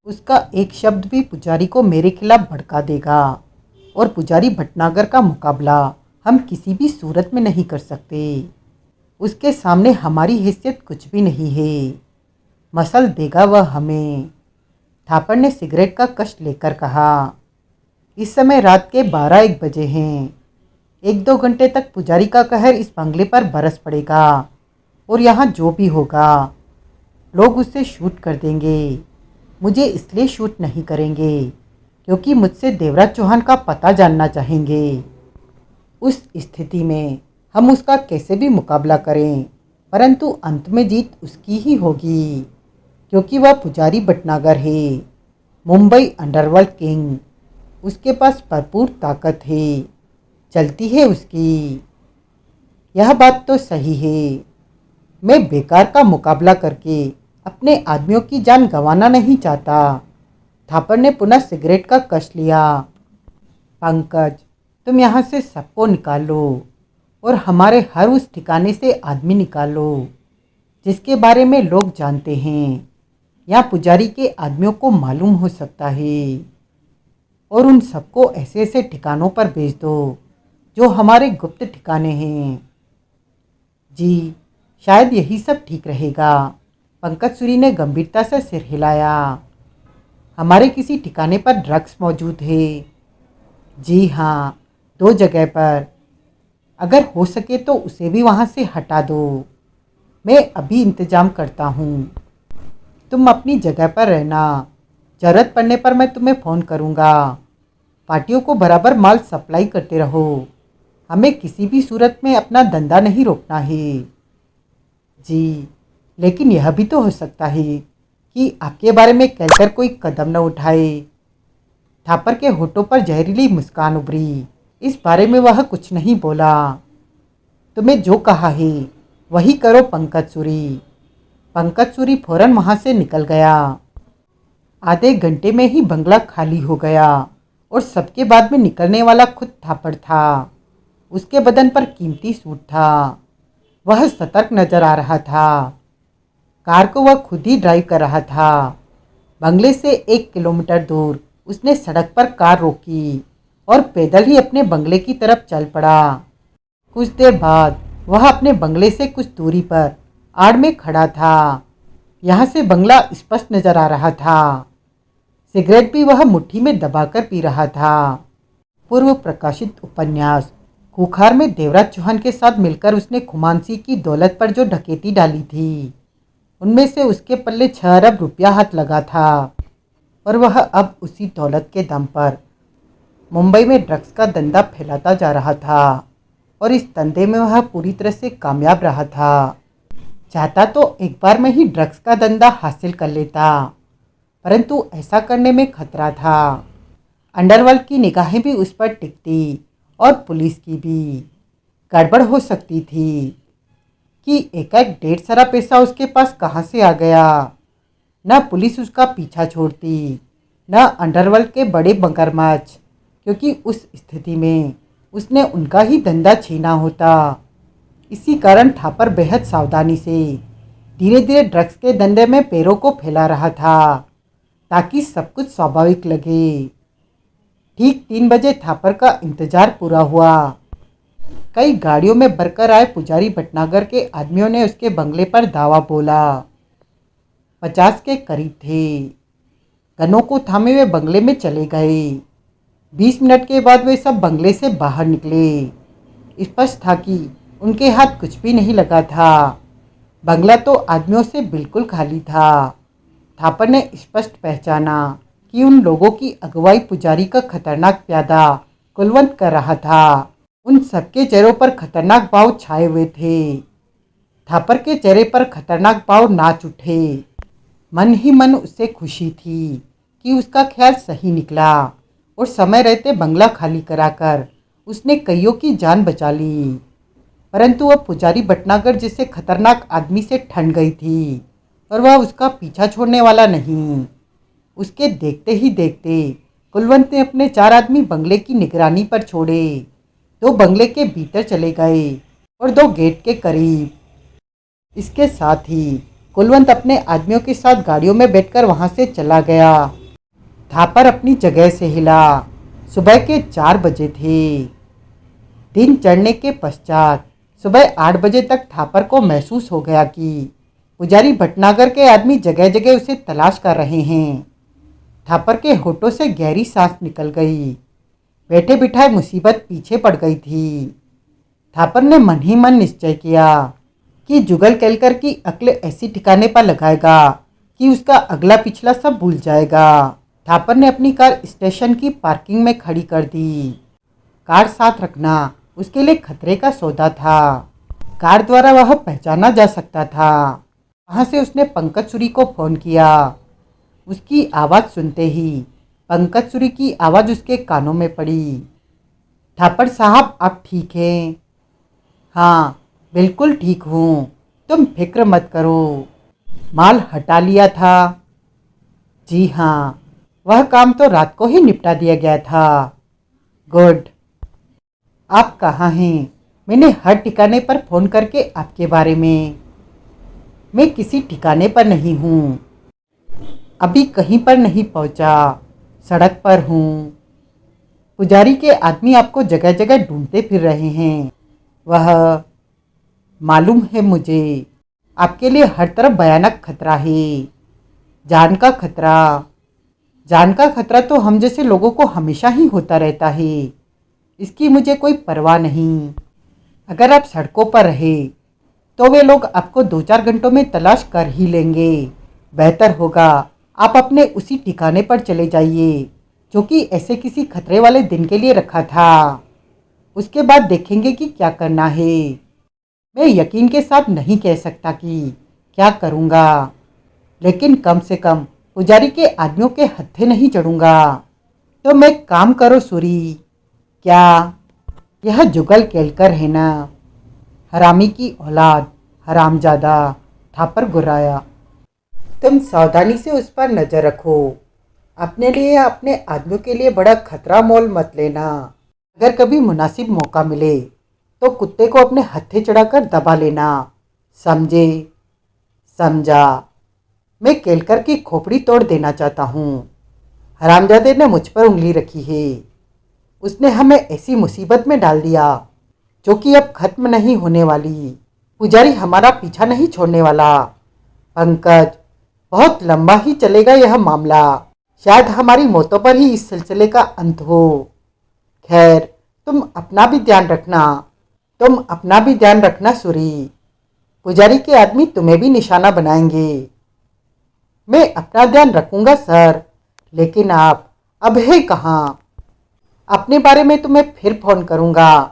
Speaker 1: उसका एक शब्द भी पुजारी को मेरे खिलाफ भड़का देगा और पुजारी भटनागर का मुकाबला हम किसी भी सूरत में नहीं कर सकते। उसके सामने हमारी हैसियत कुछ भी नहीं है। मसल देगा वह हमें। थापर ने सिगरेट का कश लेकर कहा। इस समय रात के 12-1 बजे हैं। 1-2 घंटे तक पुजारी का कहर इस बंगले पर बरस पड़ेगा और यहाँ जो भी होगा लोग उससे शूट कर देंगे। मुझे इसलिए शूट नहीं करेंगे क्योंकि मुझसे देवराज चौहान का पता जानना चाहेंगे। उस स्थिति में हम उसका कैसे भी मुकाबला करें, परंतु अंत में जीत उसकी ही होगी, क्योंकि वह पुजारी भटनागर है, मुंबई अंडरवर्ल्ड किंग। उसके पास भरपूर ताकत है, चलती है उसकी। यह बात तो सही है। मैं बेकार का मुकाबला करके अपने आदमियों की जान गंवाना नहीं चाहता। थापर ने पुनः सिगरेट का कश लिया। पंकज, तुम यहाँ से सबको निकाल लो और हमारे हर उस ठिकाने से आदमी निकाल लो जिसके बारे में लोग जानते हैं या पुजारी के आदमियों को मालूम हो सकता है, और उन सबको ऐसे ऐसे ठिकानों पर भेज दो जो हमारे गुप्त ठिकाने हैं। जी, शायद यही सब ठीक रहेगा। पंकज सूरी ने गंभीरता से सिर हिलाया। हमारे किसी ठिकाने पर ड्रग्स मौजूद है। जी हाँ, 2 जगह पर। अगर हो सके तो उसे भी वहाँ से हटा दो। मैं अभी इंतजाम करता हूँ। तुम अपनी जगह पर रहना। जरूरत पड़ने पर मैं तुम्हें फ़ोन करूँगा। पार्टियों को बराबर माल सप्लाई करते रहो। हमें किसी भी सूरत में अपना धंधा नहीं रोकना है। जी, लेकिन यह भी तो हो सकता है कि आपके बारे में कहकर कोई कदम न उठाए। थापर के होठों पर जहरीली मुस्कान उभरी। इस बारे में वह कुछ नहीं बोला। तुम्हें जो कहा है वही करो पंकज सूरी। पंकज सूरी फौरन वहाँ से निकल गया। आधे घंटे में ही बंगला खाली हो गया और सबके बाद में निकलने वाला खुद थापर था। उसके बदन पर कीमती सूट था। वह सतर्क नजर आ रहा था। कार को वह खुद ही ड्राइव कर रहा था। बंगले से 1 किलोमीटर दूर उसने सड़क पर कार रोकी और पैदल ही अपने बंगले की तरफ चल पड़ा। कुछ देर बाद वह अपने बंगले से कुछ दूरी पर आड़ में खड़ा था। यहाँ से बंगला स्पष्ट नजर आ रहा था। सिगरेट भी वह मुट्ठी में दबाकर पी रहा था। पूर्व प्रकाशित उपन्यास खूंखार में देवराज चौहान के साथ मिलकर उसने खुमानसी की दौलत पर जो डकैती डाली थी, उनमें से उसके पल्ले 6 अरब रुपया हाथ लगा था और वह अब उसी दौलत के दम पर मुंबई में ड्रग्स का धंधा फैलाता जा रहा था और इस धंधे में वह पूरी तरह से कामयाब रहा था। चाहता तो एक बार में ही ड्रग्स का धंधा हासिल कर लेता, परंतु ऐसा करने में खतरा था। अंडरवर्ल्ड की निगाहें भी उस पर टिकती और पुलिस की भी। गड़बड़ हो सकती थी कि एकाएक 1.5 सारा पैसा उसके पास कहाँ से आ गया। न पुलिस उसका पीछा छोड़ती, न अंडरवर्ल्ड के बड़े मगरमच्छ, क्योंकि उस स्थिति में उसने उनका ही धंधा छीना होता। इसी कारण थापर बेहद सावधानी से धीरे धीरे ड्रग्स के धंधे में पैरों को फैला रहा था ताकि सब कुछ स्वाभाविक लगे। ठीक 3 बजे थापर का इंतजार पूरा हुआ। कई गाड़ियों में भरकर आए पुजारी भटनागर के आदमियों ने उसके बंगले पर धावा बोला। 50 के करीब थे। गनों को थामे हुए बंगले में चले गए। 20 मिनट के बाद वे सब बंगले से बाहर निकले। स्पष्ट था कि उनके हाथ कुछ भी नहीं लगा था। बंगला तो आदमियों से बिल्कुल खाली था। थापर ने स्पष्ट पहचाना कि उन लोगों की अगुवाई पुजारी का खतरनाक प्यादा कुलवंत कर रहा था। उन सबके चेहरों पर खतरनाक भाव छाए हुए थे। थापर के चेहरे पर खतरनाक भाव नाच उठे। मन ही मन उससे खुशी थी कि उसका ख्याल सही निकला और समय रहते बंगला खाली कराकर उसने कईयों की जान बचा ली। परंतु वह पुजारी भटनागर जैसे खतरनाक आदमी से ठन गई थी और वह उसका पीछा छोड़ने वाला नहीं। उसके देखते ही देखते कुलवंत ने अपने 4 आदमी बंगले की निगरानी पर छोड़े। 2 बंगले के भीतर चले गए और 2 गेट के करीब। इसके साथ ही कुलवंत अपने आदमियों के साथ गाड़ियों में बैठकर वहां से चला गया। थापर अपनी जगह से हिला। सुबह के 4 बजे थे। दिन चढ़ने के पश्चात सुबह 8 बजे तक थापर को महसूस हो गया कि पुजारी भटनागर के आदमी जगह जगह उसे तलाश कर रहे हैं। थापर के होठों से गहरी सांस निकल गई। बैठे बिठाए मुसीबत पीछे पड़ गई थी। थापर ने मन ही मन निश्चय किया कि जुगल केलकर की अक्ल ऐसी ठिकाने पर लगाएगा कि उसका अगला पिछला सब भूल जाएगा। थापर ने अपनी कार स्टेशन की पार्किंग में खड़ी कर दी। कार साथ रखना उसके लिए खतरे का सौदा था। कार द्वारा वह पहचाना जा सकता था। वहां से उसने पंकज सूरी को फोन किया। उसकी आवाज़ सुनते ही पंकज सूरी की आवाज़ उसके कानों में पड़ी। थापर साहब, आप ठीक हैं? हाँ, बिल्कुल ठीक हूँ, तुम फिक्र मत करो। माल हटा लिया था? जी हाँ, वह काम तो रात को ही निपटा दिया गया था। गुड। आप कहाँ हैं? मैंने हर ठिकाने पर फ़ोन करके आपके बारे में। मैं किसी ठिकाने पर नहीं हूँ, अभी कहीं पर नहीं पहुँचा, सड़क पर हूँ। पुजारी के आदमी आपको जगह जगह ढूंढते फिर रहे हैं। वह मालूम है मुझे। आपके लिए हर तरफ भयानक खतरा है। जान का खतरा। जान का खतरा तो हम जैसे लोगों को हमेशा ही होता रहता है। इसकी मुझे कोई परवाह नहीं। अगर आप सड़कों पर रहे तो वे लोग आपको 2-4 घंटों में तलाश कर ही लेंगे। बेहतर होगा आप अपने उसी ठिकाने पर चले जाइए जो कि ऐसे किसी खतरे वाले दिन के लिए रखा था। उसके बाद देखेंगे कि क्या करना है। मैं यकीन के साथ नहीं कह सकता कि क्या करूँगा, लेकिन कम से कम पुजारी के आदमियों के हत्थे नहीं चढ़ूँगा। तो मैं काम करो सूरी। क्या? यह जुगल केलकर है ना? हरामी की औलाद, हरामजादा, थापर गुर्राया। तुम सावधानी से उस पर नजर रखो। अपने लिए या अपने आदमियों के लिए बड़ा खतरा मोल मत लेना। अगर कभी मुनासिब मौका मिले तो कुत्ते को अपने हत्थे चढ़ाकर दबा लेना। समझे? समझा। मैं केलकर की खोपड़ी तोड़ देना चाहता हूँ। हरामजादे ने मुझ पर उंगली रखी है। उसने हमें ऐसी मुसीबत में डाल दिया जो कि अब खत्म नहीं होने वाली। पुजारी हमारा पीछा नहीं छोड़ने वाला। पंकज, बहुत लंबा ही चलेगा यह मामला। शायद हमारी मौतों पर ही इस सिलसिले का अंत हो। खैर, तुम अपना भी ध्यान रखना। तुम अपना भी ध्यान रखना सूरी। पुजारी के आदमी तुम्हें भी निशाना बनाएंगे। मैं अपना ध्यान रखूंगा सर, लेकिन आप अब है कहाँ? अपने बारे में तुम्हें फिर फोन करूंगा।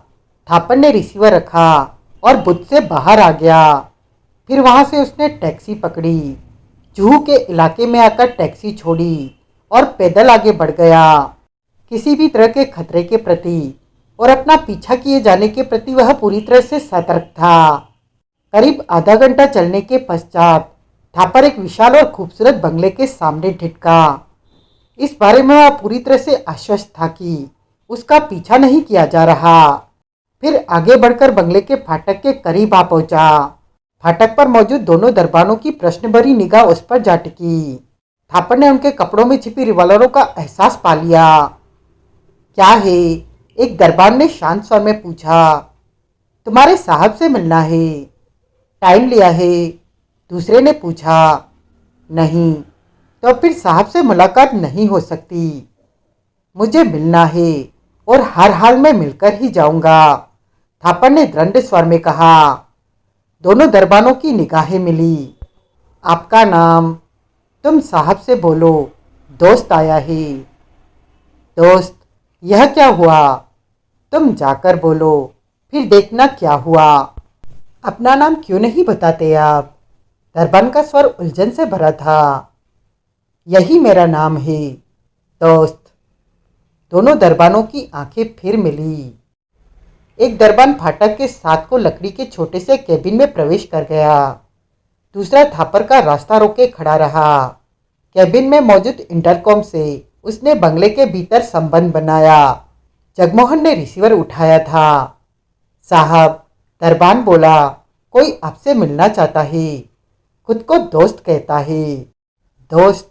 Speaker 1: थापर ने रिसीवर रखा और बुथ से बाहर आ गया। फिर वहां से उसने टैक्सी पकड़ी। जुहू के इलाके में आकर टैक्सी छोड़ी और पैदल आगे बढ़ गया। किसी भी तरह के खतरे के प्रति और अपना पीछा किए जाने के प्रति वह पूरी तरह से सतर्क था। करीब आधा घंटा चलने के पश्चात थापर एक विशाल और खूबसूरत बंगले के सामने ठिठका। इस बारे में वह पूरी तरह से आश्वस्त था कि उसका पीछा नहीं किया जा रहा। फिर आगे बढ़कर बंगले के फाटक के करीब आ पहुंचा। फाटक पर मौजूद दोनों दरबानों की प्रश्न भरी निगाह उस पर जा टिकी। थापर ने उनके कपड़ों में छिपी रिवॉल्वरों का एहसास पा लिया। क्या है? एक दरबान ने शांत स्वर में पूछा। तुम्हारे साहब से मिलना है। टाइम लिया है? दूसरे ने पूछा। नहीं। तो फिर साहब से मुलाकात नहीं हो सकती। मुझे मिलना है और हर हाल में मिलकर ही जाऊंगा, थापर ने दृढ़ स्वर में कहा। दोनों दरबानों की निगाहें मिली। आपका नाम? तुम साहब से बोलो, दोस्त आया है। दोस्त? यह क्या हुआ? तुम जाकर बोलो, फिर देखना क्या हुआ। अपना नाम क्यों नहीं बताते आप? दरबान का स्वर उलझन से भरा था। यही मेरा नाम है, दोस्त। दोनों दरबानों की आंखें फिर मिली। एक दरबान फाटक के साथ को लकड़ी के छोटे से केबिन में प्रवेश कर गया। दूसरा थापर का रास्ता रोके खड़ा रहा। केबिन में मौजूद इंटरकॉम से उसने बंगले के भीतर संबंध बनाया। जगमोहन ने रिसीवर उठाया था। साहब, दरबान बोला, कोई आपसे मिलना चाहता है। खुद को दोस्त कहता है। दोस्त?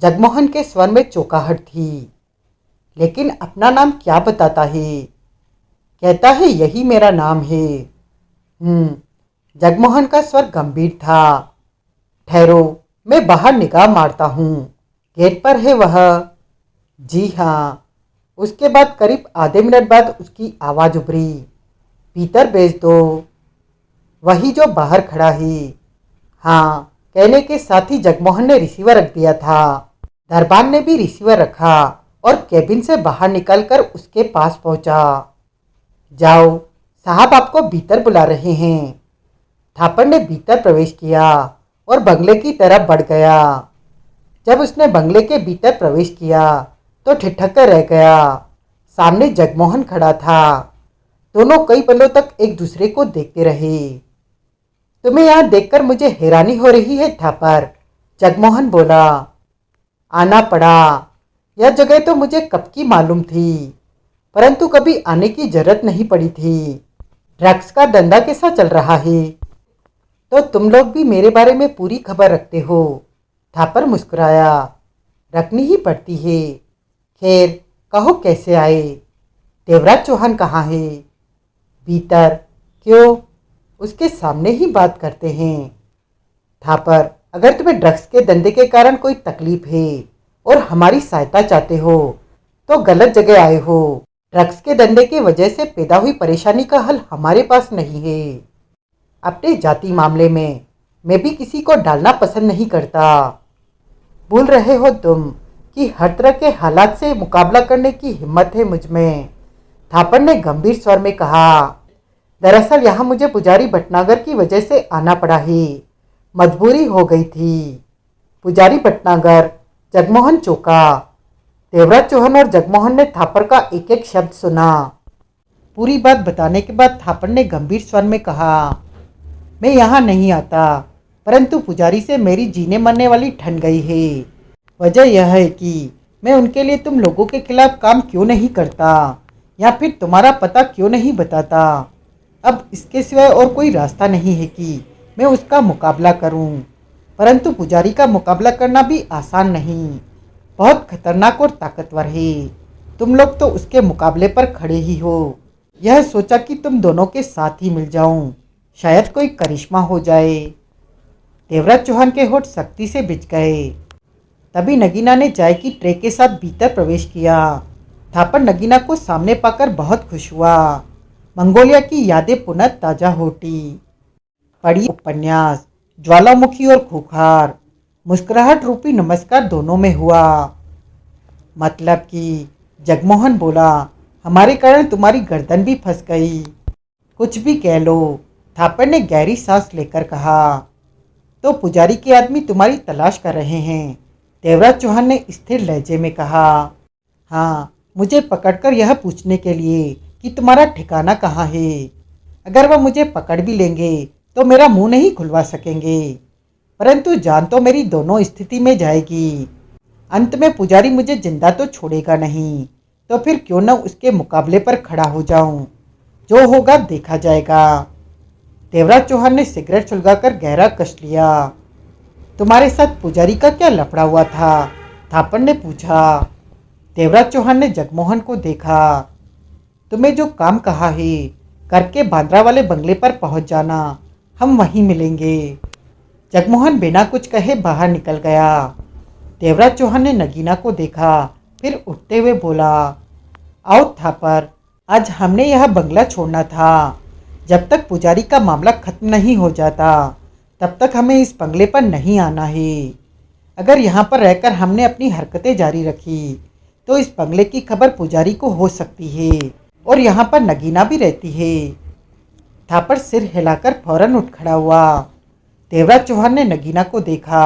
Speaker 1: जगमोहन के स्वर में चौंकाहट थी। लेकिन अपना नाम क्या बताता है? कहता है यही मेरा नाम है। जगमोहन का स्वर गंभीर था। ठहरो, मैं बाहर निगाह मारता हूँ। गेट पर है वह? जी हाँ। उसके बाद करीब आधे मिनट बाद उसकी आवाज़ उभरी। भीतर भेज दो। वही जो बाहर खड़ा है। हाँ, कहने के साथ ही जगमोहन ने रिसीवर रख दिया था। दरबान ने भी रिसीवर रखा और केबिन से बाहर निकलकर उसके पास पहुंचा। जाओ, साहब आपको भीतर बुला रहे हैं। थापर ने भीतर प्रवेश किया और बंगले की तरफ बढ़ गया। जब उसने बंगले के भीतर प्रवेश किया तो ठिठक कर रह गया। सामने जगमोहन खड़ा था। दोनों कई पलों तक एक दूसरे को देखते रहे। तुम्हें यहाँ देखकर मुझे हैरानी हो रही है थापर, जगमोहन बोला। आना पड़ा। यह जगह तो मुझे कब की मालूम थी, परंतु कभी आने की जरूरत नहीं पड़ी थी। ड्रग्स का धंधा कैसा चल रहा है? तो तुम लोग भी मेरे बारे में पूरी खबर रखते हो, थापर मुस्कुराया। रखनी ही पड़ती है। खैर, कहो कैसे आए? देवराज चौहान कहाँ है? भीतर। क्यों? उसके सामने ही बात करते हैं। थापर, अगर तुम्हें ड्रग्स के धंधे के कारण कोई तकलीफ है और हमारी सहायता चाहते हो तो गलत जगह आए हो। ड्रग्स के धंधे की वजह से पैदा हुई परेशानी का हल हमारे पास नहीं है। अपने जाति मामले में मैं भी किसी को डालना पसंद नहीं करता। भूल रहे हो तुम कि हर तरह के हालात से मुकाबला करने की हिम्मत है मुझ में, थापर ने गंभीर स्वर में कहा। दरअसल यहाँ मुझे पुजारी भटनागर की वजह से आना पड़ा है। मजबूरी हो गई थी। पुजारी भटनागर? जगमोहन चौंका। देवराज चौहान और जगमोहन ने थापर का एक एक शब्द सुना। पूरी बात बताने के बाद थापर ने गंभीर स्वर में कहा, मैं यहाँ नहीं आता, परंतु पुजारी से मेरी जीने मरने वाली ठन गई है। वजह यह है कि मैं उनके लिए तुम लोगों के खिलाफ काम क्यों नहीं करता या फिर तुम्हारा पता क्यों नहीं बताता। अब इसके सिवाय और कोई रास्ता नहीं है कि मैं उसका मुकाबला करूं। परंतु पुजारी का मुकाबला करना भी आसान नहीं, बहुत खतरनाक और ताकतवर है। तुम लोग तो उसके मुकाबले पर खड़े ही हो। यह सोचा कि तुम दोनों के साथ ही मिल जाऊं, शायद कोई करिश्मा हो जाए। देवराज चौहान के होठ सख्ती से बिछ गए। तभी नगीना ने चाय की ट्रे के साथ भीतर प्रवेश किया। थापर नगीना को सामने पाकर बहुत खुश हुआ। मंगोलिया की यादें पुनः ताजा होती। पढ़ी उपन्यास ज्वालामुखी और खूंखार। मुस्कुराहट रूपी नमस्कार दोनों में हुआ। मतलब कि, जगमोहन बोला, हमारे कारण तुम्हारी गर्दन भी फंस गई। कुछ भी कह लो, थापर ने गहरी सांस लेकर कहा। तो पुजारी के आदमी तुम्हारी तलाश कर रहे हैं, देवराज चौहान ने स्थिर लहजे में कहा। हाँ, मुझे पकड़कर यह पूछने के लिए कि तुम्हारा ठिकाना कहाँ है। अगर वह मुझे पकड़ भी लेंगे तो मेरा मुंह नहीं खुलवा सकेंगे, परंतु जान तो मेरी दोनों स्थिति में जाएगी। अंत में पुजारी मुझे जिंदा तो छोड़ेगा नहीं, तो फिर क्यों न उसके मुकाबले पर खड़ा हो जाऊं। जो होगा देखा जाएगा। देवराज चौहान ने सिगरेट सुलगाकर गहरा कस लिया। तुम्हारे साथ पुजारी का क्या लफड़ा हुआ था? थापर ने पूछा। देवराज चौहान ने जगमोहन को देखा। तुम्हें जो काम कहा है करके बांद्रा वाले बंगले पर पहुंच जाना, हम वहीं मिलेंगे। जगमोहन बिना कुछ कहे बाहर निकल गया। देवराज चौहान ने नगीना को देखा, फिर उठते हुए बोला, आओ थापर, आज हमने यह बंगला छोड़ना था। जब तक पुजारी का मामला खत्म नहीं हो जाता तब तक हमें इस बंगले पर नहीं आना है। अगर यहाँ पर रहकर हमने अपनी हरकतें जारी रखी तो इस बंगले की खबर पुजारी को हो सकती है और यहाँ पर नगीना भी रहती है। थापर सिर हिलाकर फौरन उठ खड़ा हुआ। देवराज चौहान ने नगीना को देखा।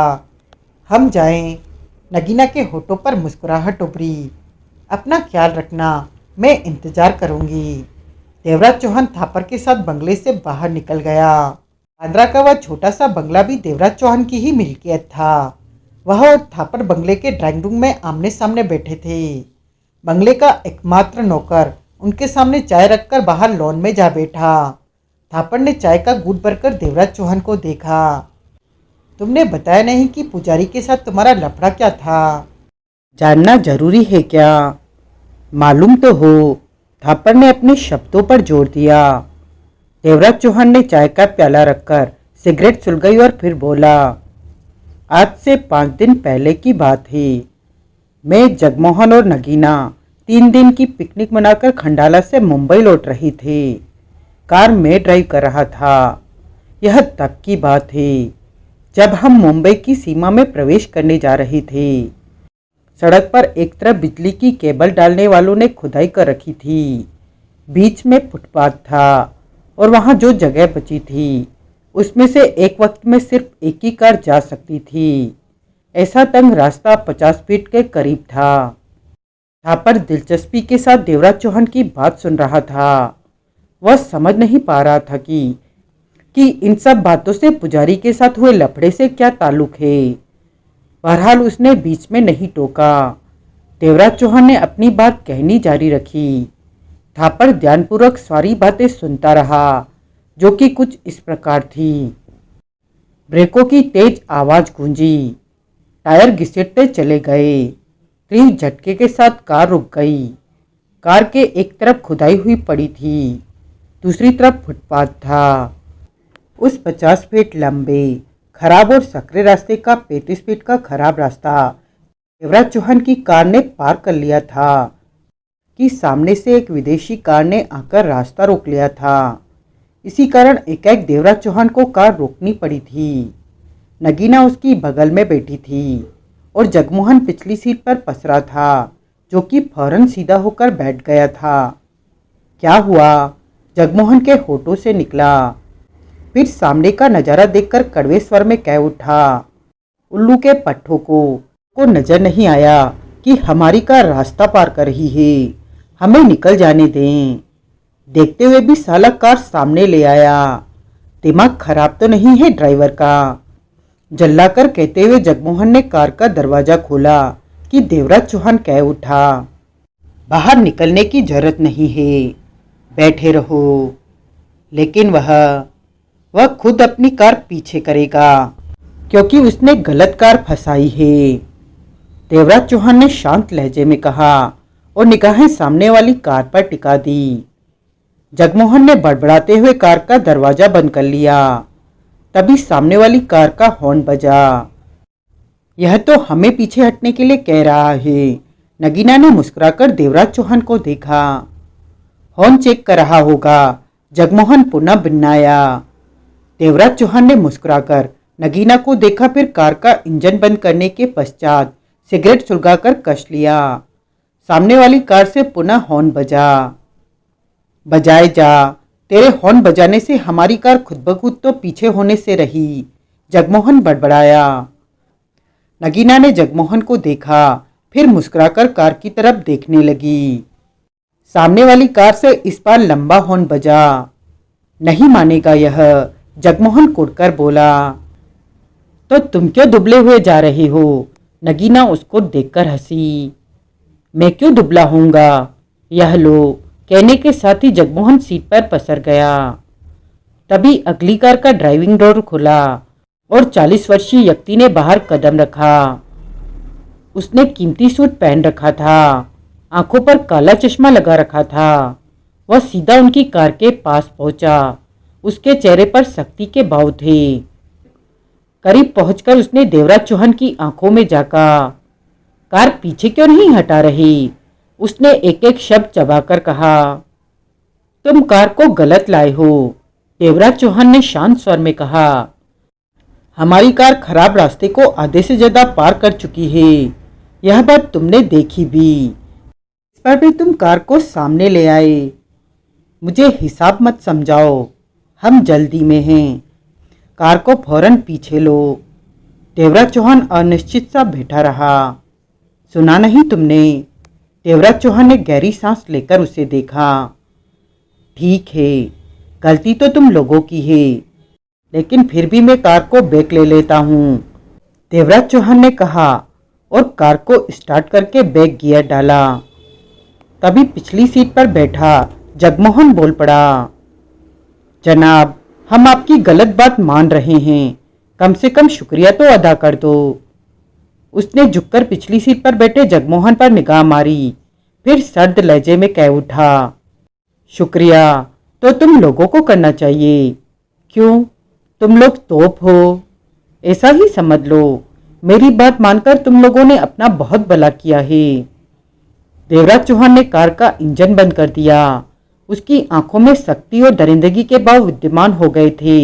Speaker 1: हम जाएं। नगीना के होठों पर मुस्कुराहट उभरी। अपना ख्याल रखना, मैं इंतजार करूंगी। देवराज चौहान थापर के साथ बंगले से बाहर निकल गया। बांद्रा का वह छोटा सा बंगला भी देवराज चौहान की ही मिल्कियत था। वह और थापर बंगले के ड्राइंग रूम में आमने सामने बैठे थे। बंगले का एकमात्र नौकर उनके सामने चाय रखकर बाहर लॉन में जा बैठा। थापर ने चाय का घूंट भरकर देवराज चौहान को देखा। तुमने बताया नहीं कि पुजारी के साथ तुम्हारा लफड़ा क्या था? जानना जरूरी है क्या? मालूम तो हो, थापर ने अपने शब्दों पर जोर दिया। देवराज चौहान ने चाय का प्याला रखकर सिगरेट सुलगाई और फिर बोला, आज से 5 दिन पहले की बात है। मैं, जगमोहन और नगीना 3 दिन की पिकनिक मनाकर खंडाला से मुंबई लौट रही थी। कार में ड्राइव कर रहा था। यह तब की बात है जब हम मुंबई की सीमा में प्रवेश करने जा रहे थे। सड़क पर एक तरफ बिजली की केबल डालने वालों ने खुदाई कर रखी थी। बीच में फुटपाथ था और वहाँ जो जगह बची थी उसमें से एक वक्त में सिर्फ एक ही कार जा सकती थी। ऐसा तंग रास्ता 50 फीट के करीब था। थापर दिलचस्पी के साथ देवराज चौहान की बात सुन रहा था। वह समझ नहीं पा रहा था कि इन सब बातों से पुजारी के साथ हुए लफड़े से क्या ताल्लुक है। बहरहाल उसने बीच में नहीं टोका। देवराज चौहान ने अपनी बात कहनी जारी रखी। थापर ध्यानपूर्वक सारी बातें सुनता रहा, जो कि कुछ इस प्रकार थी। ब्रेकों की तेज आवाज गूंजी। टायर घिसटते चले गए। तीव्र झटके के साथ कार रुक गई। कार के एक तरफ खुदाई हुई पड़ी थी, दूसरी तरफ फुटपाथ था। उस 50 फीट लंबे, खराब और सकरे रास्ते का 35 फीट का खराब रास्ता देवराज चौहान की कार ने पार कर लिया था कि सामने से एक विदेशी कार ने आकर रास्ता रोक लिया था। इसी कारण एकाएक देवराज चौहान को कार रोकनी पड़ी थी। नगीना उसकी बगल में बैठी थी और जगमोहन पिछली सीट पर पसरा था, जो कि फौरन सीधा होकर बैठ गया था। क्या हुआ? जगमोहन के होठों से निकला। फिर सामने का नज़ारा देखकर कड़वे स्वर में कह उठा, उल्लू के पट्ठों को नजर नहीं आया कि हमारी कार रास्ता पार कर रही है। हमें निकल जाने दें। देखते हुए भी साला कार सामने ले आया। दिमाग खराब तो नहीं है ड्राइवर का? जल्लाकर कहते हुए जगमोहन ने कार का दरवाजा खोला कि देवराज चौहान कह उठा, बाहर निकलने की जरूरत नहीं है, बैठे रहो। लेकिन वह खुद अपनी कार पीछे करेगा, क्योंकि उसने गलत कार फंसाई है। देवराज चौहान ने शांत लहजे में कहा और निगाहें सामने वाली कार पर टिका दी। जगमोहन ने बड़बड़ाते हुए कार का दरवाजा बंद कर लिया। तभी सामने वाली कार का हॉर्न बजा। यह तो हमें पीछे हटने के लिए कह रहा है। नगीना ने मुस्कुराकर देवराज चौहान को देखा। हॉर्न चेक कर रहा होगा, जगमोहन पुनः बिन्नाया। देवराज चौहान ने मुस्कुराकर नगीना को देखा, फिर कार का इंजन बंद करने के पश्चात सिगरेट सुलगाकर कस लिया। सामने वाली कार से पुनः हॉर्न बजा। बजाए जा, तेरे हॉर्न बजाने से हमारी कार खुद ब खुद तो पीछे होने से रही, जगमोहन बड़बड़ाया। नगीना ने जगमोहन को देखा, फिर मुस्कुराकर कार की तरफ देखने लगी। सामने वाली कार से इस बार लंबा हॉर्न बजा। नहीं मानेगा यह, जगमोहन कुड़कर बोला। तो तुम क्यों दुबले हुए जा रहे हो? नगीना उसको देखकर हंसी। मैं क्यों दुबला होऊंगा? यह लो, कहने के साथ ही जगमोहन सीट पर पसर गया। तभी अगली कार का ड्राइविंग डोर खुला और 40 वर्षीय व्यक्ति ने बाहर कदम रखा। उसने कीमती सूट पहन रखा था, आंखों पर काला चश्मा लगा रखा था वह सीधा उनकी कार के पास पहुंचा। उसके चेहरे पर सख्ती के भाव थे। करीब पहुंचकर उसने देवराज चौहान की आंखों में झांका। कार पीछे क्यों नहीं हटा रही? उसने एक एक शब्द चबाकर कहा। तुम कार को गलत लाए हो, देवराज चौहान ने शांत स्वर में कहा। हमारी कार खराब रास्ते को आधे से ज्यादा पार कर चुकी है। यह बात तुमने देखी भी। इस पर भी तुम कार को सामने ले आए। मुझे हिसाब मत समझाओ, हम जल्दी में हैं। कार को फौरन पीछे लो। देवराज चौहान अनिश्चित सा बैठा रहा। सुना नहीं तुमने? देवराज चौहान ने गहरी सांस लेकर उसे देखा। ठीक है, गलती तो तुम लोगों की है, लेकिन फिर भी मैं कार को बैक ले लेता हूँ, देवराज चौहान ने कहा और कार को स्टार्ट करके बैक गियर डाला। तभी पिछली सीट पर बैठा जगमोहन बोल पड़ा। जनाब, हम आपकी गलत बात मान रहे हैं, कम से कम शुक्रिया तो अदा कर दो। उसने झुककर पिछली सीट पर बैठे जगमोहन पर निगाह मारी, फिर सर्द लहजे में कह उठा। शुक्रिया तो तुम लोगों को करना चाहिए। क्यों, तुम लोग तोप हो? ऐसा ही समझ लो। मेरी बात मानकर तुम लोगों ने अपना बहुत भला किया है। देवराज चौहान ने कार का इंजन बंद कर दिया। उसकी आंखों में सख्ती और दरिंदगी के भाव विद्यमान हो गए थे।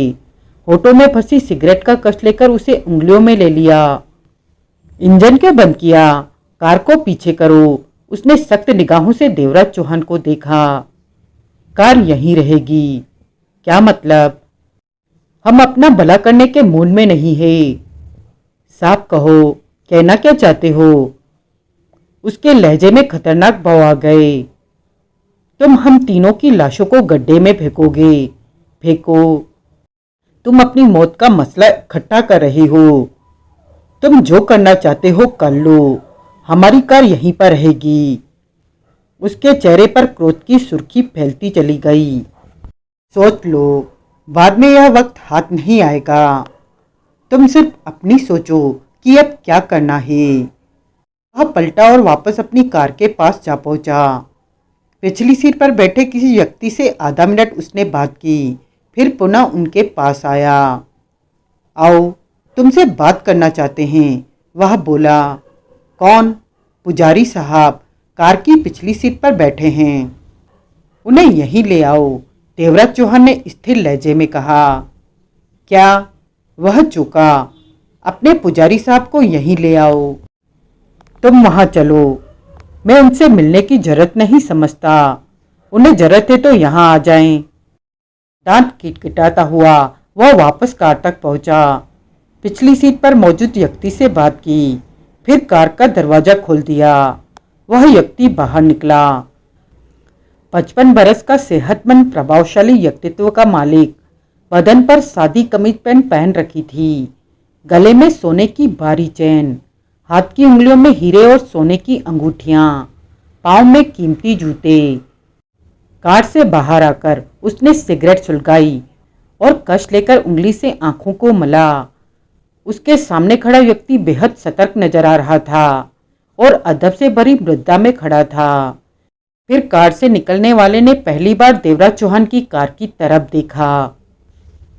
Speaker 1: होठों में फंसी सिगरेट का कश लेकर उसे उंगलियों में ले लिया। इंजन क्यों बंद किया? कार को पीछे करो। उसने सख्त निगाहों से देवराज चौहान को देखा। कार यहीं रहेगी। क्या मतलब? हम अपना भला करने के मूड में नहीं है। साफ कहो, कहना क्या चाहते हो? उसके लहजे में खतरनाक भाव आ गए। तुम हम तीनों की लाशों को गड्ढे में फेंकोगे। फेंको। तुम अपनी मौत का मसला इकट्ठा कर रहे हो। तुम जो करना चाहते हो कर लो, हमारी कार यहीं पर रहेगी। उसके चेहरे पर क्रोध की सुर्खी फैलती चली गई। सोच लो, बाद में यह वक्त हाथ नहीं आएगा। तुम सिर्फ अपनी सोचो कि अब क्या करना है। वह पलटा और वापस अपनी कार के पास जा पहुंचा। पिछली सीट पर बैठे किसी व्यक्ति से आधा मिनट उसने बात की, फिर पुनः उनके पास आया। आओ, तुमसे बात करना चाहते हैं, वह बोला। कौन? पुजारी साहब, कार की पिछली सीट पर बैठे हैं। उन्हें यहीं ले आओ, देवराज चौहान ने स्थिर लहजे में कहा। क्या? वह चूका। अपने पुजारी साहब को यहीं ले आओ। तुम वहां चलो। मैं उनसे मिलने की जरूरत नहीं समझता। उन्हें जरूरत है तो यहाँ आ जाएं। दांत किटकिटाता हुआ वह वापस कार तक पहुंचा। पिछली सीट पर मौजूद व्यक्ति से बात की, फिर कार का दरवाजा खोल दिया। वह व्यक्ति बाहर निकला। 55 बरस का सेहतमंद प्रभावशाली व्यक्तित्व का मालिक, बदन पर सादी कमीज पैंट पहन रखी थी, गले में सोने की भारी चैन, हाथ की उंगलियों में हीरे और सोने की अंगूठियां, पाँव में कीमती जूते। कार से बाहर आकर उसने सिगरेट सुलगाई और कश लेकर उंगली से आंखों को मला। उसके सामने खड़ा व्यक्ति बेहद सतर्क नजर आ रहा था और अदब से भरी मृदा में खड़ा था। फिर कार से निकलने वाले ने पहली बार देवराज चौहान की कार की तरफ देखा।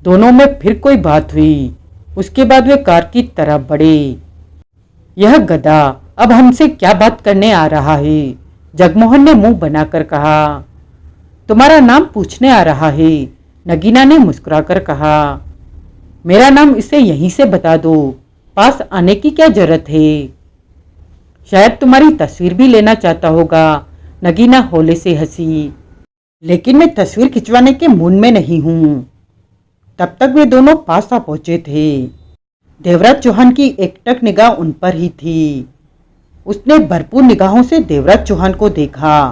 Speaker 1: दोनों में फिर कोई बात हुई। उसके बाद वे कार की तरफ बढ़े। यह गधा अब हमसे क्या बात करने आ रहा है? जगमोहन ने मुंह बनाकर कहा। तुम्हारा नाम पूछने आ रहा है, नगीना ने मुस्कुराकर कहा। मेरा नाम इसे यहीं से बता दो, पास आने की क्या जरूरत है? शायद तुम्हारी तस्वीर भी लेना चाहता होगा, नगीना होले से हंसी। लेकिन मैं तस्वीर खिंचवाने के मूड में नहीं हूं। तब तक वे दोनों पास आ पहुंचे थे। देवराज चौहान की एकटक निगाह उन पर ही थी। उसने भरपूर निगाहों से देवराज चौहान को देखा,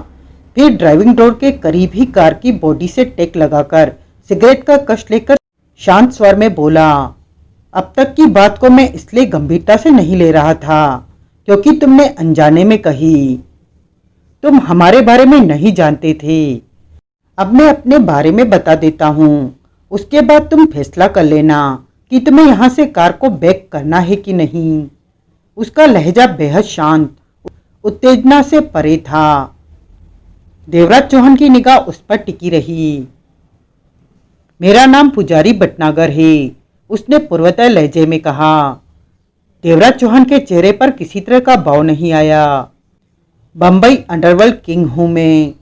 Speaker 1: फिर ड्राइविंग डोर के करीब ही कार की बॉडी से टेक लगाकर सिगरेट का कश लेकर शांत स्वर में बोला। अब तक की बात को मैं इसलिए गंभीरता से नहीं ले रहा था क्योंकि तुमने अनजाने में कही। तुम हमारे बारे में नहीं जानते थे। अब मैं अपने बारे में बता देता हूँ, उसके बाद तुम फैसला कर लेना कि तुम्हें यहाँ से कार को बैक करना है कि नहीं। उसका लहजा बेहद शांत, उत्तेजना से परे था। देवराज चौहान की निगाह उस पर टिकी रही। मेरा नाम पुजारी भटनागर है, उसने पूर्वोत्तर लहजे में कहा। देवराज चौहान के चेहरे पर किसी तरह का भाव नहीं आया। बम्बई अंडरवर्ल्ड किंग हूं मैं।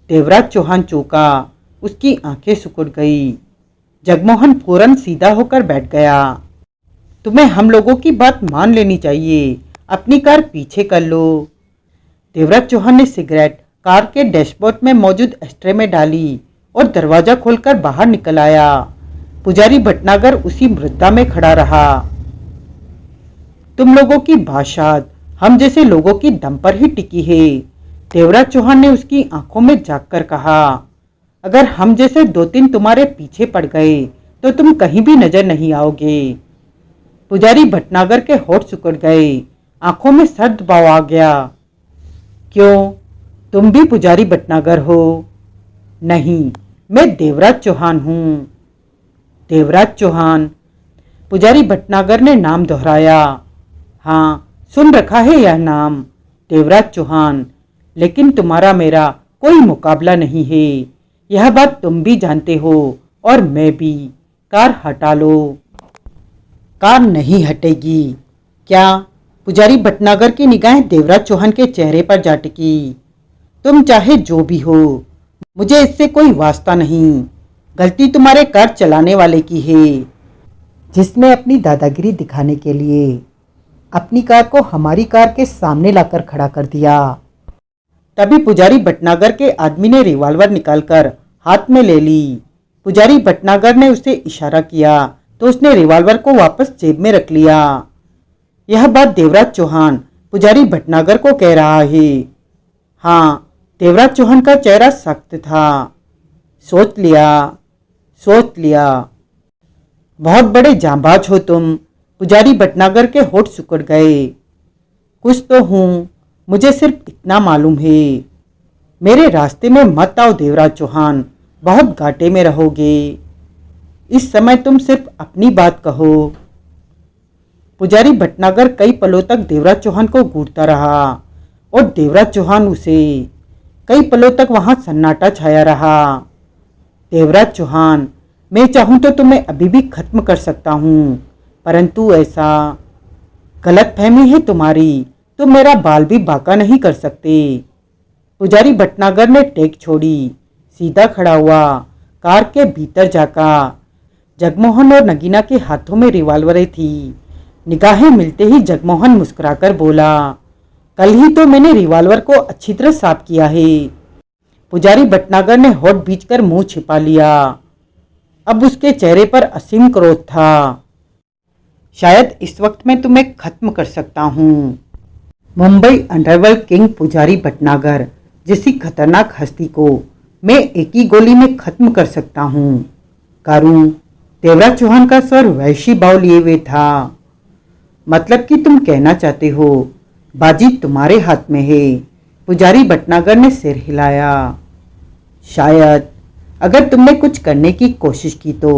Speaker 1: देवराज चौहान चौंका, उसकी आंखें सिकुड़ गई। जगमोहन फौरन सीधा होकर बैठ गया। तुम्हें हम लोगों की बात मान लेनी चाहिए, अपनी कार पीछे कर लो। देवराज चौहान ने सिगरेट कार के डैशबोर्ड में मौजूद एस्ट्रे में डाली और दरवाजा खोलकर बाहर निकल आया। पुजारी भटनागर उसी मृदा में खड़ा रहा। तुम लोगों की भाषा हम जैसे लोगों की दम पर ही टिकी है, देवराज चौहान ने उसकी आंखों में झांककर कहा। अगर हम जैसे 2-3 तुम्हारे पीछे पड़ गए तो तुम कहीं भी नजर नहीं आओगे। पुजारी भटनागर के होठ सिकुड़ गए, आंखों में सर्द भाव आ गया। क्यों, तुम भी पुजारी भटनागर हो? नहीं, मैं देवराज चौहान हूं। देवराज चौहान? पुजारी भटनागर ने नाम दोहराया। हाँ, सुन रखा है यह नाम, देवराज चौहान, लेकिन तुम्हारा मेरा कोई मुकाबला नहीं है, यह बात तुम भी जानते हो और मैं भी। कार हटा लो। कार नहीं हटेगी। क्या? पुजारी भटनागर की निगाहें देवराज चौहान के चेहरे पर जा टिकी। तुम चाहे जो भी हो, मुझे इससे कोई वास्ता नहीं। गलती तुम्हारे कार चलाने वाले की है, जिसने अपनी दादागिरी दिखाने के लिए अपनी कार को हमारी कार के सामने लाकर खड़ा कर दिया। तभी पुजारी भटनागर के आदमी ने रिवॉल्वर निकालकर हाथ में ले ली। पुजारी भटनागर ने उसे इशारा किया तो उसने रिवॉल्वर को वापस जेब में रख लिया। यह बात देवराज चौहान पुजारी भटनागर को कह रहा है। हाँ, देवराज चौहान का चेहरा सख्त था। सोच लिया, सोच लिया। बहुत बड़े जांबाज हो तुम। पुजारी भटनागर के होठ सिकुड़ गए। कुछ तो हूँ, मुझे सिर्फ इतना मालूम है। मेरे रास्ते में मत आओ देवराज चौहान, बहुत घाटे में रहोगे। इस समय तुम सिर्फ अपनी बात कहो। पुजारी भटनागर कई पलों तक देवराज चौहान को घूरता रहा और देवराज चौहान उसे। कई पलों तक वहां सन्नाटा छाया रहा। देवराज चौहान, मैं चाहूं तो तुम्हें अभी भी खत्म कर सकता हूं, परंतु ऐसा गलतफहमी है तुम्हारी, तुम मेरा बाल भी बांका नहीं कर सकते। पुजारी भटनागर ने टेक छोड़ी, सीधा खड़ा हुआ, कार के भीतर जाका। जगमोहन और नगीना के हाथों में रिवॉल्वरें थी। निगाहें मिलते ही जगमोहन मुस्कुराकर बोला, कल ही तो मैंने रिवॉल्वर को अच्छी तरह साफ किया है। पुजारी भटनागर ने होठ भींचकर मुंह छिपा लिया। अब उसके चेहरे पर असीम क्रोध था। शायद इस वक्त मैं तुम्हें खत्म कर सकता हूँ। मुंबई अंडरवर्ल्ड किंग पुजारी भटनागर जैसी खतरनाक हस्ती को मैं एक ही गोली में खत्म कर सकता हूँ। करूँ? देवराज चौहान का स्वर वैशी भाव लिए हुए था। मतलब कि तुम कहना चाहते हो बाजी तुम्हारे हाथ में है? पुजारी भटनागर ने सिर हिलाया। शायद। अगर तुमने कुछ करने की कोशिश की तो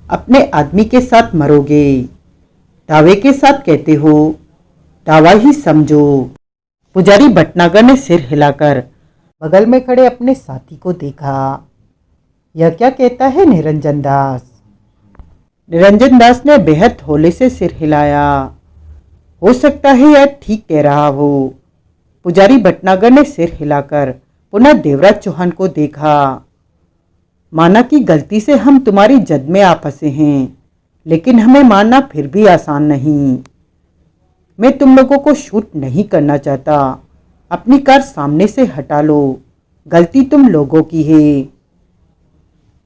Speaker 1: अपने आदमी के साथ मरोगे। दावे के साथ कहते हो, दावा ही समझो। पुजारी भटनागर ने सिर हिलाकर बगल में खड़े अपने साथी को देखा। यह क्या कहता है निरंजन दास? निरंजन दास ने बेहद हौले से सिर हिलाया। हो सकता है यह ठीक कह रहा हो। पुजारी भटनागर ने सिर हिलाकर पुनः देवराज चौहान को देखा। माना कि गलती से हम तुम्हारी जद में आ फंसे हैं, लेकिन हमें मारना फिर भी आसान नहीं। मैं तुम लोगों को शूट नहीं करना चाहता। अपनी कार सामने से हटा लो, गलती तुम लोगों की है।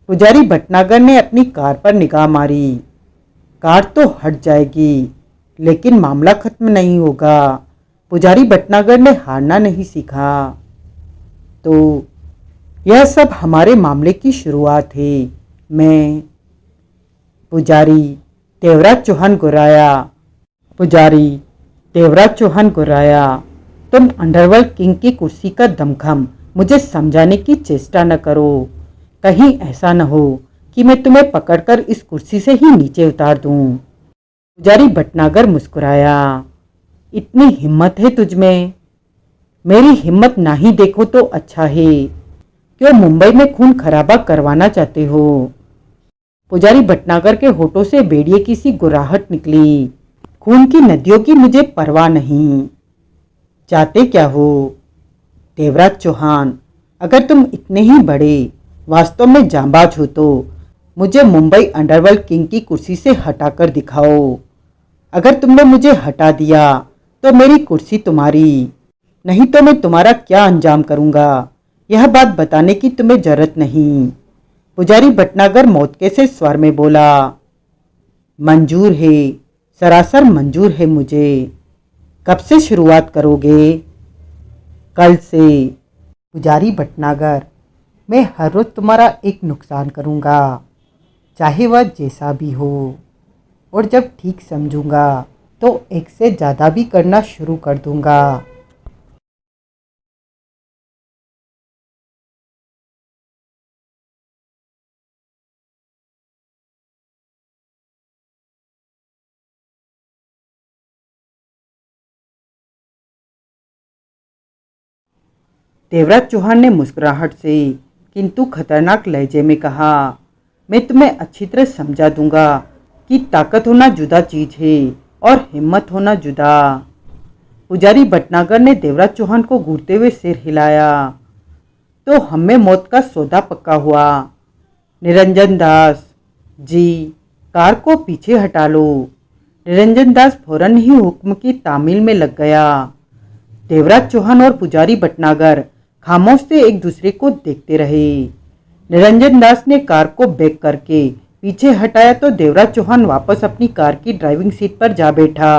Speaker 1: पुजारी भटनागर ने अपनी कार पर निगाह मारी। कार तो हट जाएगी, लेकिन मामला खत्म नहीं होगा। पुजारी भटनागर ने हारना नहीं सीखा। तो यह सब हमारे मामले की शुरुआत है। मैं पुजारी देवराज चौहान गुर्राया। पुजारी देवराज चौहान गुर्राया। तुम अंडरवर्ल्ड किंग की कुर्सी का दमखम मुझे समझाने की चेष्टा न करो। कहीं ऐसा न हो कि मैं तुम्हें पकड़कर इस कुर्सी से ही नीचे उतार दूं। पुजारी भटनागर मुस्कुराया। इतनी हिम्मत है तुझ में? मेरी हिम्मत ना ही देखो तो अच्छा है। क्यों मुंबई में खून खराबा करवाना चाहते हो? पुजारी भटनागर के होठों से बेड़िए की सी गुर्राहट निकली। खून की नदियों की मुझे परवाह नहीं। चाहते क्या हो? देवराज चौहान, अगर तुम इतने ही बड़े वास्तव में जांबाज हो तो मुझे मुंबई अंडरवर्ल्ड किंग की कुर्सी से हटाकर दिखाओ। अगर तुमने मुझे हटा दिया तो मेरी कुर्सी तुम्हारी, नहीं तो मैं तुम्हारा क्या अंजाम करूंगा यह बात बताने की तुम्हें जरूरत नहीं। पुजारी भटनागर मौत के से स्वर में बोला। मंजूर है, सरासर मंजूर है मुझे। कब से शुरुआत करोगे? कल से। पुजारी भटनागर, मैं हर रोज तुम्हारा एक नुकसान करूंगा, चाहे वह जैसा भी हो, और जब ठीक समझूंगा तो एक से ज़्यादा भी करना शुरू कर दूंगा। देवराज चौहान ने मुस्कुराहट से किंतु खतरनाक लहजे में कहा, मैं तुम्हें अच्छी तरह समझा दूंगा कि ताकत होना जुदा चीज है और हिम्मत होना जुदा। पुजारी भटनागर ने देवराज चौहान को घूरते हुए सिर हिलाया। तो हमें मौत का सौदा पक्का हुआ। निरंजन दास जी, कार को पीछे हटा लो। निरंजन दास फौरन ही हुक्म की तामील में लग गया। देवराज चौहान और पुजारी भटनागर खामोश से एक दूसरे को देखते रहे। निरंजन दास ने कार को बैक करके पीछे हटाया तो देवराज चौहान वापस अपनी कार की ड्राइविंग सीट पर जा बैठा।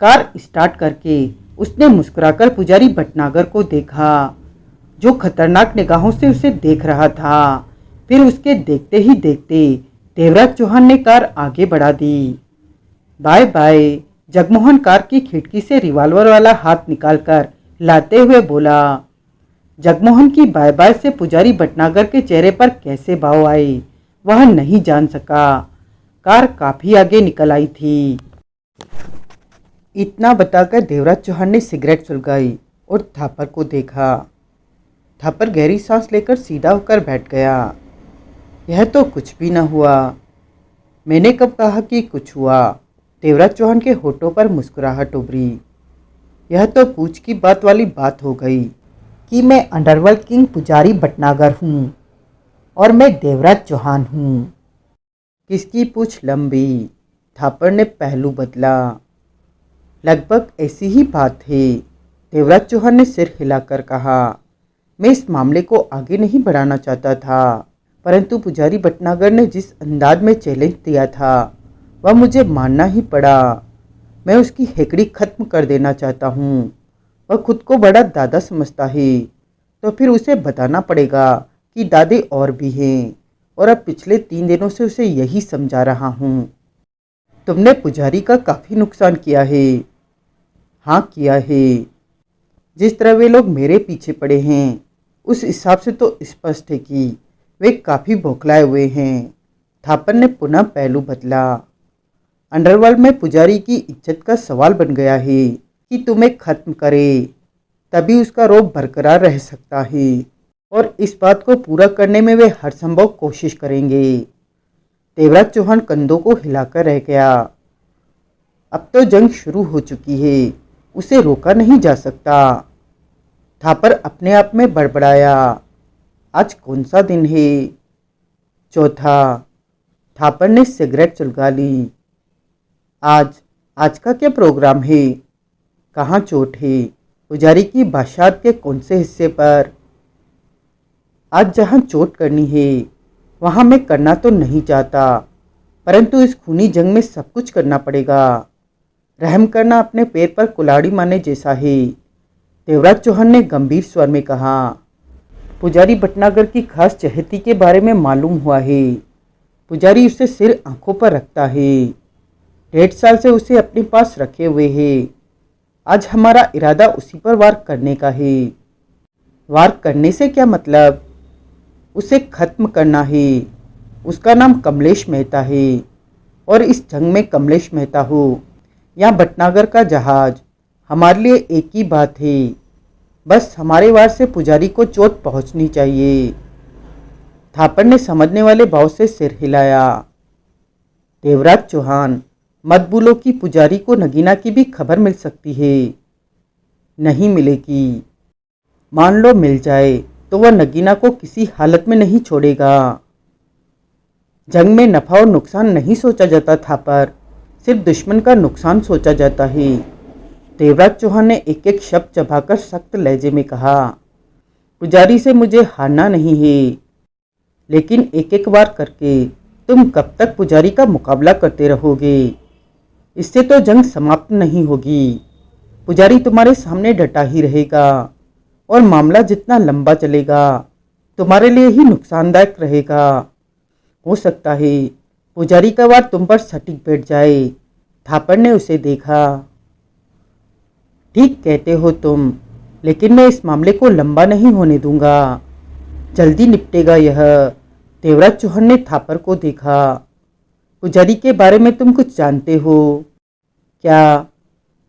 Speaker 1: कार स्टार्ट करके उसने मुस्कुराकर पुजारी भटनागर को देखा, जो खतरनाक निगाहों से उसे देख रहा था। फिर उसके देखते ही देखते देवराज चौहान ने कार आगे बढ़ा दी। Bye bye. जगमोहन कार की खिड़की से रिवॉल्वर वाला हाथ निकालकर लाते हुए बोला। जगमोहन की बाय बाय से पुजारी भटनागर के चेहरे पर कैसे भाव आए वह नहीं जान सका। कार काफी आगे निकल आई थी। इतना बताकर देवराज चौहान ने सिगरेट सुलगाई और थापर को देखा। थापर गहरी सांस लेकर सीधा होकर बैठ गया। यह तो कुछ भी न हुआ। मैंने कब कहा कि कुछ हुआ? देवराज चौहान के होठों पर मुस्कुराहट उभरी। यह तो पूछ की बात वाली बात हो गई कि मैं अंडरवर्ल्ड किंग पुजारी भटनागर हूँ और मैं देवराज चौहान हूँ। किसकी पूछ लंबी? थापर ने पहलू बदला। लगभग ऐसी ही बात है। देवराज चौहान ने सिर हिलाकर कहा। मैं इस मामले को आगे नहीं बढ़ाना चाहता था, परंतु पुजारी भटनागर ने जिस अंदाज में चैलेंज दिया था वह मुझे मानना ही पड़ा। मैं उसकी हेकड़ी खत्म कर देना चाहता हूँ। वह खुद को बड़ा दादा समझता है, तो फिर उसे बताना पड़ेगा कि दादे और भी हैं, और अब पिछले 3 दिनों से उसे यही समझा रहा हूँ। तुमने पुजारी का काफ़ी नुकसान किया है। हाँ किया है। जिस तरह वे लोग मेरे पीछे पड़े हैं उस हिसाब से तो स्पष्ट है कि वे काफ़ी बौखलाए हुए हैं। थापर ने पुनः पहलू बदला। अंडरवर्ल्ड में पुजारी की इज्जत का सवाल बन गया है कि तुम्हें खत्म करे, तभी उसका रौब बरकरार रह सकता है, और इस बात को पूरा करने में वे हर संभव कोशिश करेंगे। देवराज चौहान कंधों को हिलाकर रह गया। अब तो जंग शुरू हो चुकी है, उसे रोका नहीं जा सकता। थापर अपने आप में बड़बड़ाया। आज कौन सा दिन है? चौथा। थापर ने सिगरेट सुलगा ली। आज आज का क्या प्रोग्राम है? कहाँ चोट है? पुजारी की बाशात के कौन से हिस्से पर? आज जहाँ चोट करनी है वहाँ मैं करना तो नहीं चाहता, परंतु इस खूनी जंग में सब कुछ करना पड़ेगा। रहम करना अपने पैर पर कुल्हाड़ी मारने जैसा है। देवराज चौहान ने गंभीर स्वर में कहा। पुजारी भटनागर की खास चहेती के बारे में मालूम हुआ है। पुजारी उसे सिर आंखों पर रखता है। 1.5 साल से उसे अपने पास रखे हुए है। आज हमारा इरादा उसी पर वार करने का है। वार करने से क्या मतलब? उसे खत्म करना है। उसका नाम कमलेश मेहता है, और इस जंग में कमलेश मेहता हो या भटनागर का जहाज, हमारे लिए एक ही बात है। बस हमारे वार से पुजारी को चोट पहुंचनी चाहिए। थापर ने समझने वाले भाव से सिर हिलाया। देवराज चौहान, मत भूलो कि पुजारी को नगीना की भी खबर मिल सकती है। नहीं मिलेगी। मान लो मिल जाए तो वह नगीना को किसी हालत में नहीं छोड़ेगा। जंग में नफा और नुकसान नहीं सोचा जाता था, पर सिर्फ दुश्मन का नुकसान सोचा जाता है। देवराज चौहान ने एक एक शब्द चबाकर सख्त लहजे में कहा, पुजारी से मुझे हारना नहीं है, लेकिन एक एक बार करके तुम कब तक पुजारी का मुकाबला करते रहोगे? इससे तो जंग समाप्त नहीं होगी। पुजारी तुम्हारे सामने डटा ही रहेगा और मामला जितना लंबा चलेगा तुम्हारे लिए ही नुकसानदायक रहेगा। हो सकता है पुजारी का वार तुम पर सटीक बैठ जाए। थापर ने उसे देखा। ठीक कहते हो तुम, लेकिन मैं इस मामले को लंबा नहीं होने दूंगा। जल्दी निपटेगा यह। देवराज चौहान ने थापर को देखा। पुजारी के बारे में तुम कुछ जानते हो क्या?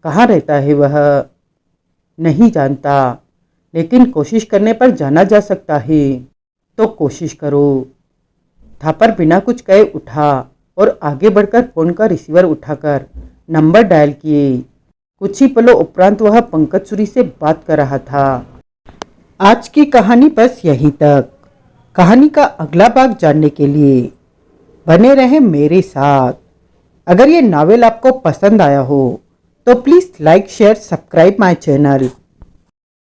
Speaker 1: कहाँ रहता है वह? नहीं जानता, लेकिन कोशिश करने पर जाना जा सकता है। तो कोशिश करो। थापर बिना कुछ कहे उठा और आगे बढ़कर फोन का रिसीवर उठाकर नंबर डायल किए। कुछ ही पलों उपरांत वह पंकज सूरी से बात कर रहा था। आज की कहानी बस यहीं तक। कहानी का अगला भाग जानने के लिए बने रहें मेरे साथ। अगर ये नावल आपको पसंद आया हो तो please like share subscribe my channel.